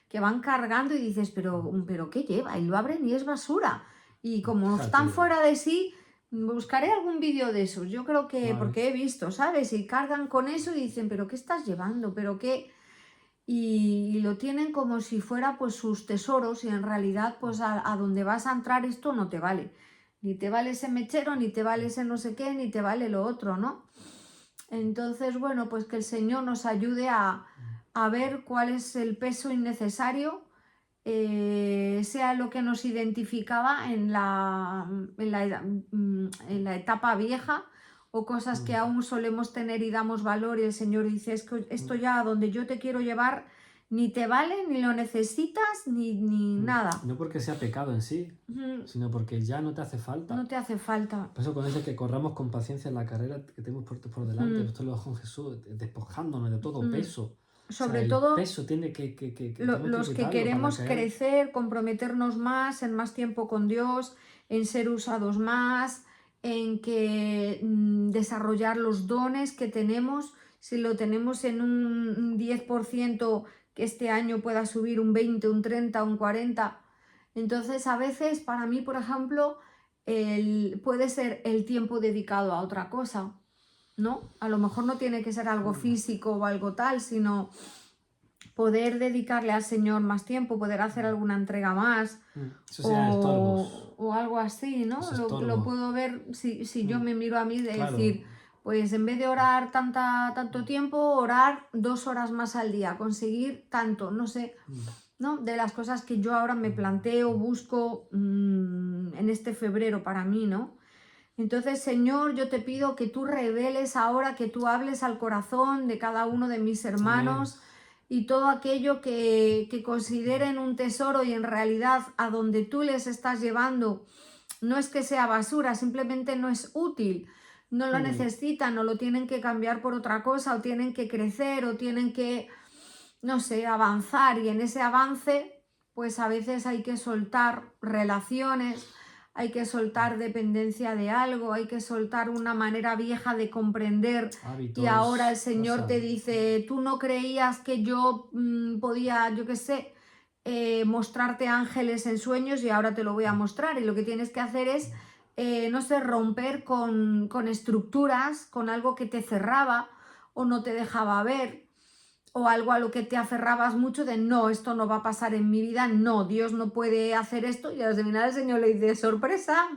que van cargando y dices, pero ¿qué lleva? Y lo abren y es basura. Y como Fíjate, están fuera de sí, buscaré algún vídeo de esos, yo creo que, vale. porque he visto, ¿sabes? Y cargan con eso y dicen, pero ¿qué estás llevando? ¿Pero qué? Y lo tienen como si fuera pues sus tesoros y en realidad pues a donde vas a entrar esto no te vale. Ni te vale ese mechero, ni te vale ese no sé qué, ni te vale lo otro, ¿no? Entonces, bueno, pues que el Señor nos ayude a ver cuál es el peso innecesario, sea lo que nos identificaba en la etapa vieja o cosas que aún solemos tener y damos valor y el Señor dice, es que esto ya donde yo te quiero llevar ni te vale, ni lo necesitas, ni nada. No porque sea pecado en sí, sino porque ya no te hace falta. No te hace falta. Por eso con eso que corramos con paciencia en la carrera que tenemos por delante, esto lo dejo con Jesús, despojándonos de todo peso. Sobre O sea, el todo peso tiene tenemos los que que quitarlo para queremos caer. crecer, comprometernos más, en más tiempo con Dios, en ser usados más, en que desarrollar los dones que tenemos, si lo tenemos en un 10%, que este año pueda subir un 20, un 30, un 40. Entonces, a veces, para mí, por ejemplo, puede ser el tiempo dedicado a otra cosa, ¿no? A lo mejor no tiene que ser algo físico o algo tal, sino poder dedicarle al Señor más tiempo, poder hacer alguna entrega más Eso sean estorbos. o algo así, ¿no? Los Lo estorbos. puedo ver si yo me miro a mí de Claro. decir, pues en vez de orar tanto tiempo, orar 2 horas más al día, conseguir tanto, no sé, ¿no? De las cosas que yo ahora me planteo, busco en este febrero para mí, ¿no? Entonces, Señor, yo te pido que tú reveles ahora, que tú hables al corazón de cada uno de mis hermanos. Amén. Y todo aquello que consideren un tesoro y en realidad a donde tú les estás llevando no es que sea basura, simplemente no es útil, no lo necesitan o lo tienen que cambiar por otra cosa o tienen que crecer o tienen que, no sé, avanzar, y en ese avance pues a veces hay que soltar relaciones, hay que soltar dependencia de algo, hay que soltar una manera vieja de comprender. Hábitos, Y ahora el Señor cosas. te dice, tú no creías que yo podía, yo qué sé, mostrarte ángeles en sueños y ahora te lo voy a mostrar. Y lo que tienes que hacer es, no sé, romper con estructuras, con algo que te cerraba o no te dejaba ver, o algo a lo que te aferrabas mucho de no, esto no va a pasar en mi vida, no, Dios no puede hacer esto. Y al final el Señor le dice, sorpresa,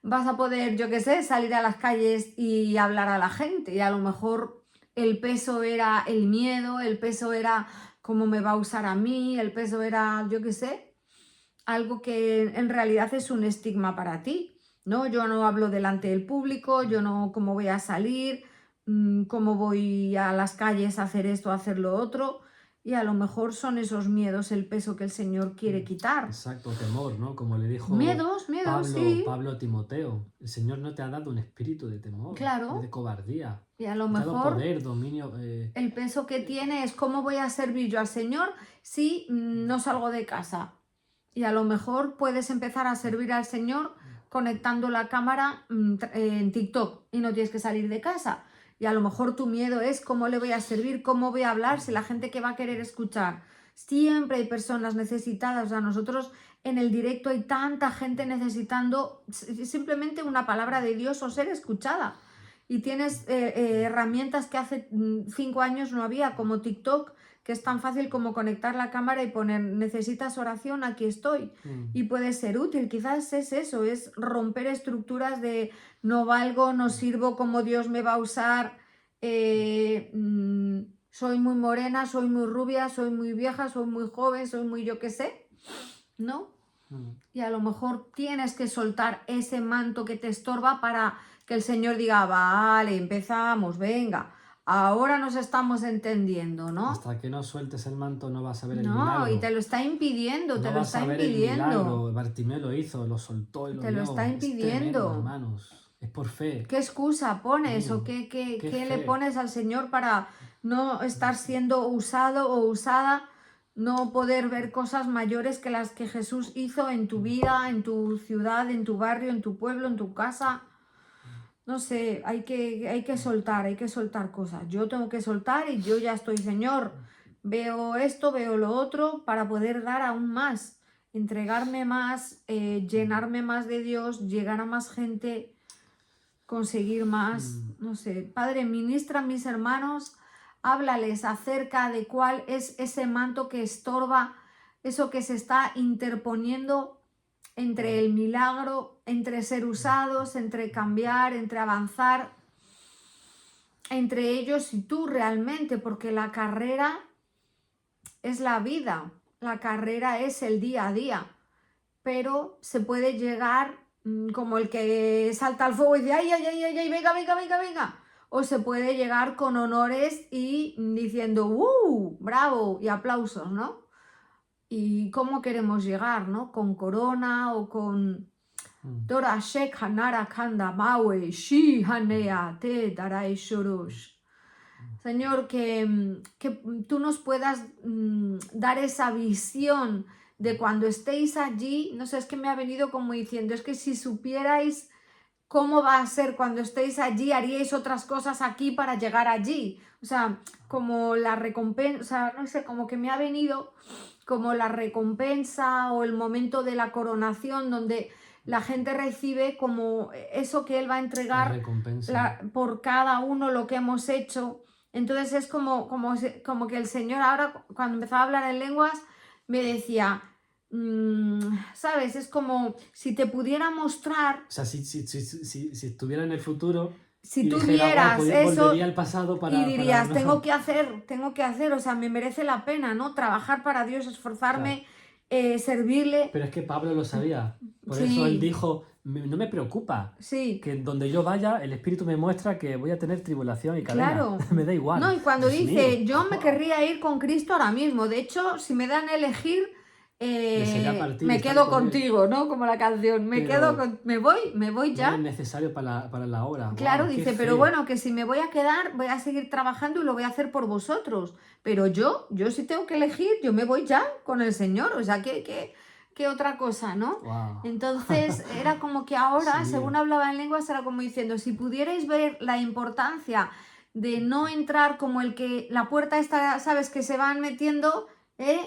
vas a poder, yo qué sé, salir a las calles y hablar a la gente. Y a lo mejor el peso era el miedo, el peso era cómo me va a usar a mí, el peso era, yo qué sé, algo que en realidad es un estigma para ti, ¿no? Yo no hablo delante del público, yo no, cómo voy a salir, cómo voy a las calles a hacer esto, a hacer lo otro, y a lo mejor son esos miedos el peso que el Señor quiere quitar. Exacto, temor, ¿no? Como le dijo Miedos, sí. Pablo a Timoteo, el Señor no te ha dado un espíritu de temor, Claro. de cobardía, Y a lo te ha dado mejor poder, dominio. el peso que tiene es cómo voy a servir yo al Señor si no salgo de casa. Y a lo mejor puedes empezar a servir al Señor conectando la cámara en TikTok y no tienes que salir de casa. Y a lo mejor tu miedo es cómo le voy a servir, cómo voy a hablar, si la gente que va a querer escuchar. Siempre hay personas necesitadas. O sea, nosotros en el directo hay tanta gente necesitando simplemente una palabra de Dios o ser escuchada. Y tienes herramientas que hace 5 años no había, como TikTok, que es tan fácil como conectar la cámara y poner necesitas oración, aquí estoy. Y puede ser útil. Quizás es eso, es romper estructuras de no valgo, no sirvo, como Dios me va a usar, soy muy morena, soy muy rubia, soy muy vieja, soy muy joven, soy muy yo qué sé, ¿no? Y a lo mejor tienes que soltar ese manto que te estorba para que el Señor diga, vale, empezamos, venga, ahora nos estamos entendiendo, ¿no? Hasta que no sueltes el manto no vas a ver el No, milagro. y te lo está impidiendo, No te lo vas está a ver el milagro. impidiendo. Bartimeo lo hizo, lo soltó y lo Te lo vio. está Es tremendo, impidiendo. hermanos. Es por fe. ¿Qué excusa pones Mío, o qué qué le fe. pones al Señor para no estar siendo usado o usada, no poder ver cosas mayores que las que Jesús hizo en tu vida, en tu ciudad, en tu barrio, en tu pueblo, en tu casa? No sé, hay que soltar cosas. Yo tengo que soltar y yo ya estoy, Señor, veo esto, veo lo otro, para poder dar aún más, entregarme más, llenarme más de Dios, llegar a más gente, conseguir más, no sé. Padre, ministra a mis hermanos, háblales acerca de cuál es ese manto que estorba, eso que se está interponiendo entre el milagro, entre ser usados, entre cambiar, entre avanzar, entre ellos y tú realmente, porque la carrera es la vida, la carrera es el día a día, pero se puede llegar como el que salta al fuego y dice, ay, ay, ay, ay, ay, venga, venga, venga, venga. O se puede llegar con honores y diciendo, bravo, y aplausos, ¿no? Y cómo queremos llegar, ¿no? Con corona o con Dora Shek Hanara Kanda Mawe Shi Hanea Te Darai Shorosh. Señor, que tú nos puedas dar esa visión de cuando estéis allí. No sé, es que me ha venido como diciendo, es que si supierais cómo va a ser cuando estéis allí, haríais otras cosas aquí para llegar allí. O sea, como la recompensa, o sea, no sé, como que me ha venido como la recompensa o el momento de la coronación donde la gente recibe como eso que él va a entregar por cada uno lo que hemos hecho. Entonces es como que el Señor ahora, cuando empezaba a hablar en lenguas, me decía, ¿sabes? Es como si te pudiera mostrar... O sea, si estuviera en el futuro Si y tú dijera, vieras eso volvería al pasado y dirías, para... tengo que hacer, o sea, me merece la pena, ¿no? Trabajar para Dios, esforzarme, servirle. Pero es que Pablo lo sabía. Por Sí. eso él dijo, no me preocupa. Sí. Que donde yo vaya, el Espíritu me muestra que voy a tener tribulación y cadena. Claro. Me da igual. No, y cuando Dios dice, mío. yo me querría ir con Cristo ahora mismo. De hecho, si me dan a elegir, Desearía partir y me estar quedo con él. contigo, ¿no? Como la canción. Pero Me voy no ya. es necesario para la obra. Claro, Guau, qué dice, fe. pero bueno, que si me voy a quedar, voy a seguir trabajando y lo voy a hacer por vosotros. Pero yo si tengo que elegir, yo me voy ya con el Señor. O sea, ¿qué otra cosa, no? Wow. Entonces, era como que ahora, Sí. según hablaba en lenguas, era como diciendo, si pudierais ver la importancia de no entrar como el que la puerta está, ¿sabes? Que se van metiendo,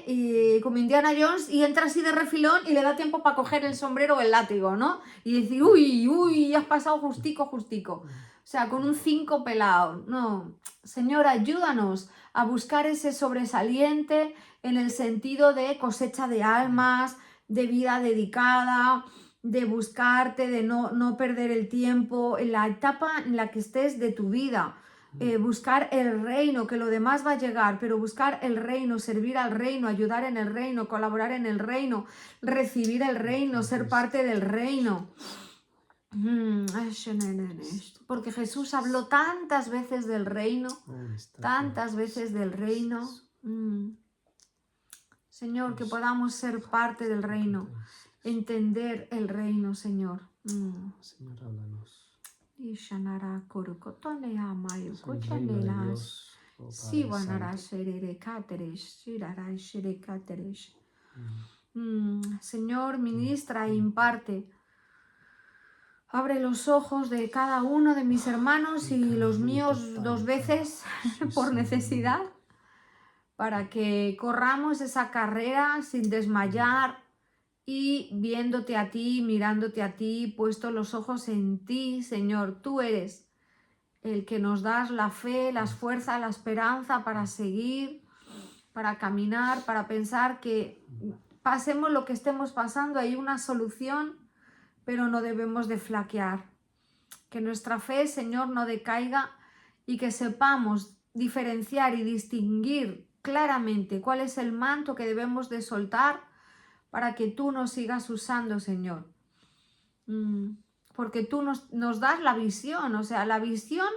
y como Indiana Jones, y entra así de refilón y le da tiempo para coger el sombrero o el látigo, ¿no? Y decir, uy, has pasado justico. O sea, con un 5 pelado. No, Señor, ayúdanos a buscar ese sobresaliente en el sentido de cosecha de almas, de vida dedicada, de buscarte, de no perder el tiempo en la etapa en la que estés de tu vida. Buscar el reino, que lo demás va a llegar, pero buscar el reino, servir al reino, ayudar en el reino, colaborar en el reino, recibir el reino, ser parte del reino. Porque Jesús habló tantas veces del reino, tantas veces del reino. Señor, que podamos ser parte del reino, entender el reino, Señor. Señor, háblanos. Ishanara korukotone amayo Es el reino de kochanelas. Dios, oh Padre Siwanara Santo. sherere kateresh, shirara shere kateresh. Señor, ministra e imparte. Abre los ojos de cada uno de mis hermanos y los míos 2 veces por necesidad, para que corramos esa carrera sin desmayar y viéndote a ti, mirándote a ti, puesto los ojos en ti, Señor. Tú eres el que nos das la fe, las fuerzas, la esperanza para seguir, para caminar, para pensar que pasemos lo que estemos pasando, hay una solución, pero no debemos de flaquear. Que nuestra fe, Señor, no decaiga y que sepamos diferenciar y distinguir claramente cuál es el manto que debemos de soltar para que tú nos sigas usando, Señor. Porque tú nos das la visión, o sea, la visión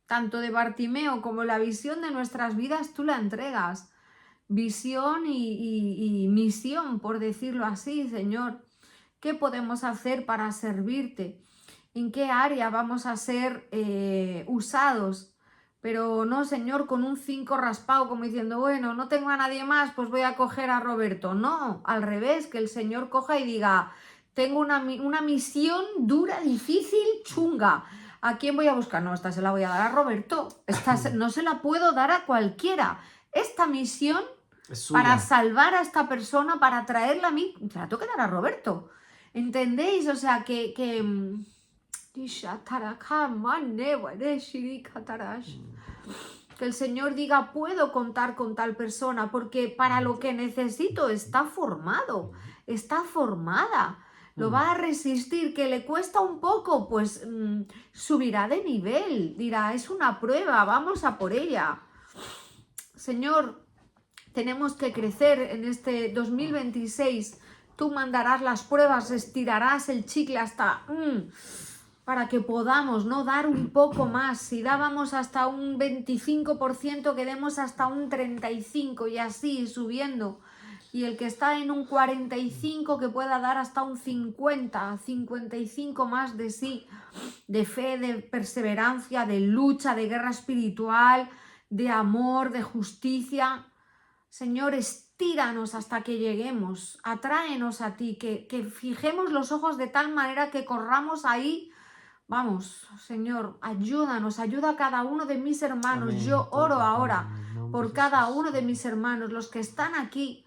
tanto de Bartimeo como la visión de nuestras vidas, tú la entregas. Visión y misión, por decirlo así, Señor. ¿Qué podemos hacer para servirte? ¿En qué área vamos a ser usados? Pero no, Señor, con un 5 raspado, como diciendo, bueno, no tengo a nadie más, pues voy a coger a Roberto. No, al revés, que el Señor coja y diga, tengo una misión dura, difícil, chunga. ¿A quién voy a buscar? No, esta se la voy a dar a Roberto. No se la puedo dar a cualquiera. Esta misión para salvar a esta persona, para traerla a mí, se la tengo que dar a Roberto. ¿Entendéis? O sea, que el Señor diga, puedo contar con tal persona, porque para lo que necesito está formado, está formada. Lo va a resistir, que le cuesta un poco, pues subirá de nivel, dirá, es una prueba, vamos a por ella. Señor, tenemos que crecer en este 2026. Tú mandarás las pruebas, estirarás el chicle hasta para que podamos, ¿no?, dar un poco más. Si dábamos hasta un 25%, que demos hasta un 35% y así subiendo. Y el que está en un 45%, que pueda dar hasta un 50, 55 más de sí, de fe, de perseverancia, de lucha, de guerra espiritual, de amor, de justicia. Señor, estíranos hasta que lleguemos, atráenos a ti, que fijemos los ojos de tal manera que corramos ahí. Vamos, Señor, ayúdanos, ayuda a cada uno de mis hermanos. Amén. Yo oro ahora por cada Jesús. uno de mis hermanos, los que están aquí,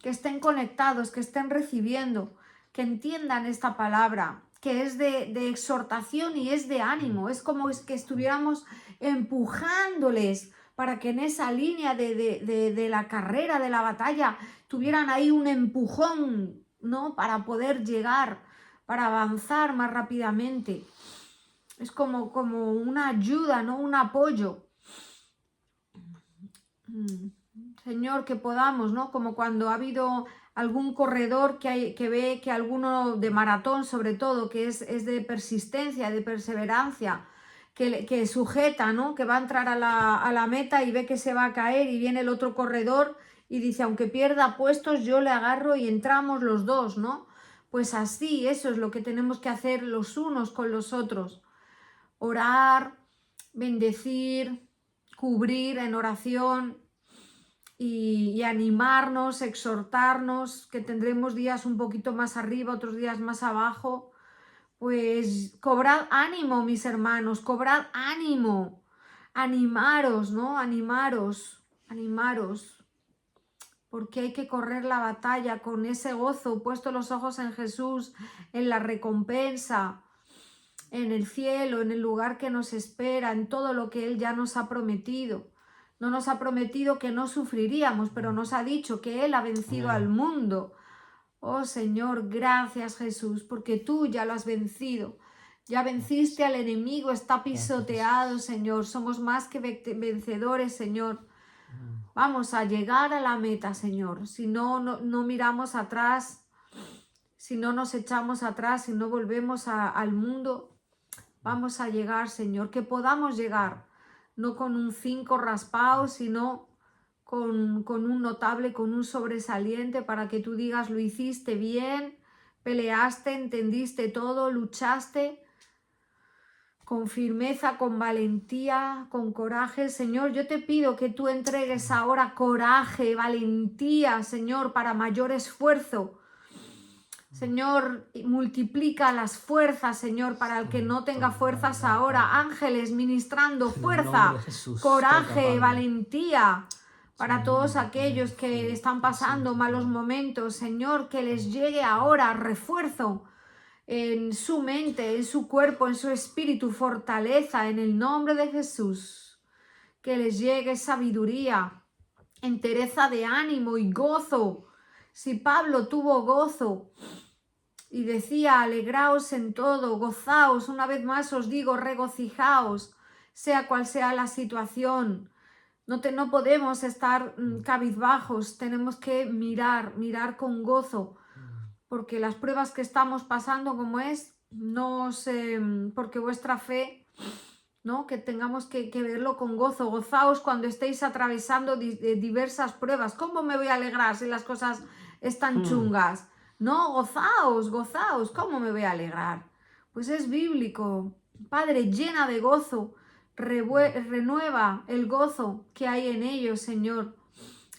que estén conectados, que estén recibiendo, que entiendan esta palabra, que es de exhortación y es de ánimo. Es como que estuviéramos empujándoles para que en esa línea de la carrera, de la batalla, tuvieran ahí un empujón, ¿no?, para poder llegar, para avanzar más rápidamente. Es como una ayuda, ¿no?, un apoyo. Señor, que podamos, ¿no?, como cuando ha habido algún corredor que ve que alguno de maratón, sobre todo, que es de persistencia, de perseverancia, que sujeta, ¿no? Que va a entrar a la meta y ve que se va a caer y viene el otro corredor y dice, aunque pierda puestos, yo le agarro y entramos los dos, ¿no? Pues así, eso es lo que tenemos que hacer los unos con los otros. Orar, bendecir, cubrir en oración y animarnos, exhortarnos, que tendremos días un poquito más arriba, otros días más abajo. Pues cobrad ánimo, mis hermanos, cobrad ánimo, animaros, ¿no? Animaros, porque hay que correr la batalla con ese gozo, puesto los ojos en Jesús, en la recompensa, en el cielo, en el lugar que nos espera, en todo lo que Él ya nos ha prometido. No nos ha prometido que no sufriríamos, pero nos ha dicho que Él ha vencido al mundo. Oh Señor, gracias Jesús, porque tú ya lo has vencido. Ya venciste al enemigo, está pisoteado, Señor. Somos más que vencedores, Señor. Vamos a llegar a la meta, Señor. Si no miramos atrás, si no nos echamos atrás, si no volvemos al mundo, vamos a llegar, Señor. Que podamos llegar, no con un 5 raspado, sino con un notable, con un sobresaliente, para que tú digas, lo hiciste bien, peleaste, entendiste todo, luchaste con firmeza, con valentía, con coraje. Señor, yo te pido que tú entregues ahora coraje, valentía, Señor, para mayor esfuerzo. Señor, multiplica las fuerzas, Señor, para el que no tenga fuerzas ahora. Ángeles ministrando fuerza, coraje, valentía para todos aquellos que están pasando malos momentos. Señor, que les llegue ahora refuerzo en su mente, en su cuerpo, en su espíritu, fortaleza en el nombre de Jesús. Que les llegue sabiduría, entereza de ánimo y gozo. Si Pablo tuvo gozo y decía, alegraos en todo, gozaos, una vez más os digo, regocijaos, sea cual sea la situación. No podemos estar cabizbajos, tenemos que mirar con gozo, porque las pruebas que estamos pasando, como es, no sé, porque vuestra fe, ¿no? Que tengamos que verlo con gozo. Gozaos cuando estéis atravesando diversas pruebas. ¿Cómo me voy a alegrar si las cosas están chungas? No, gozaos. ¿Cómo me voy a alegrar? Pues es bíblico. Padre, llena de gozo. Renueva el gozo que hay en ellos, Señor.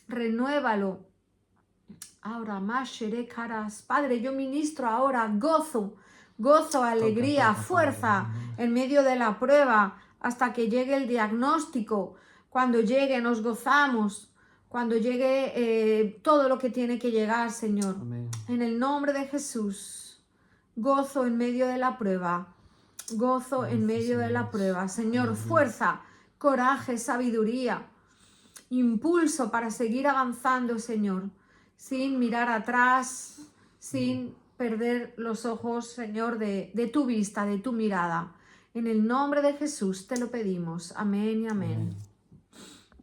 Renuévalo. Ahora más caras. Padre, yo ministro ahora gozo, alegría, fuerza en medio de la prueba hasta que llegue el diagnóstico. Cuando llegue nos gozamos, cuando llegue todo lo que tiene que llegar, Señor. Amén. En el nombre de Jesús, gozo en medio de la prueba, gozo en medio de la prueba. Señor, fuerza, coraje, sabiduría, impulso para seguir avanzando, Señor, sin mirar atrás, sin perder los ojos, Señor, de tu vista, de tu mirada. En el nombre de Jesús te lo pedimos. Amén y amén.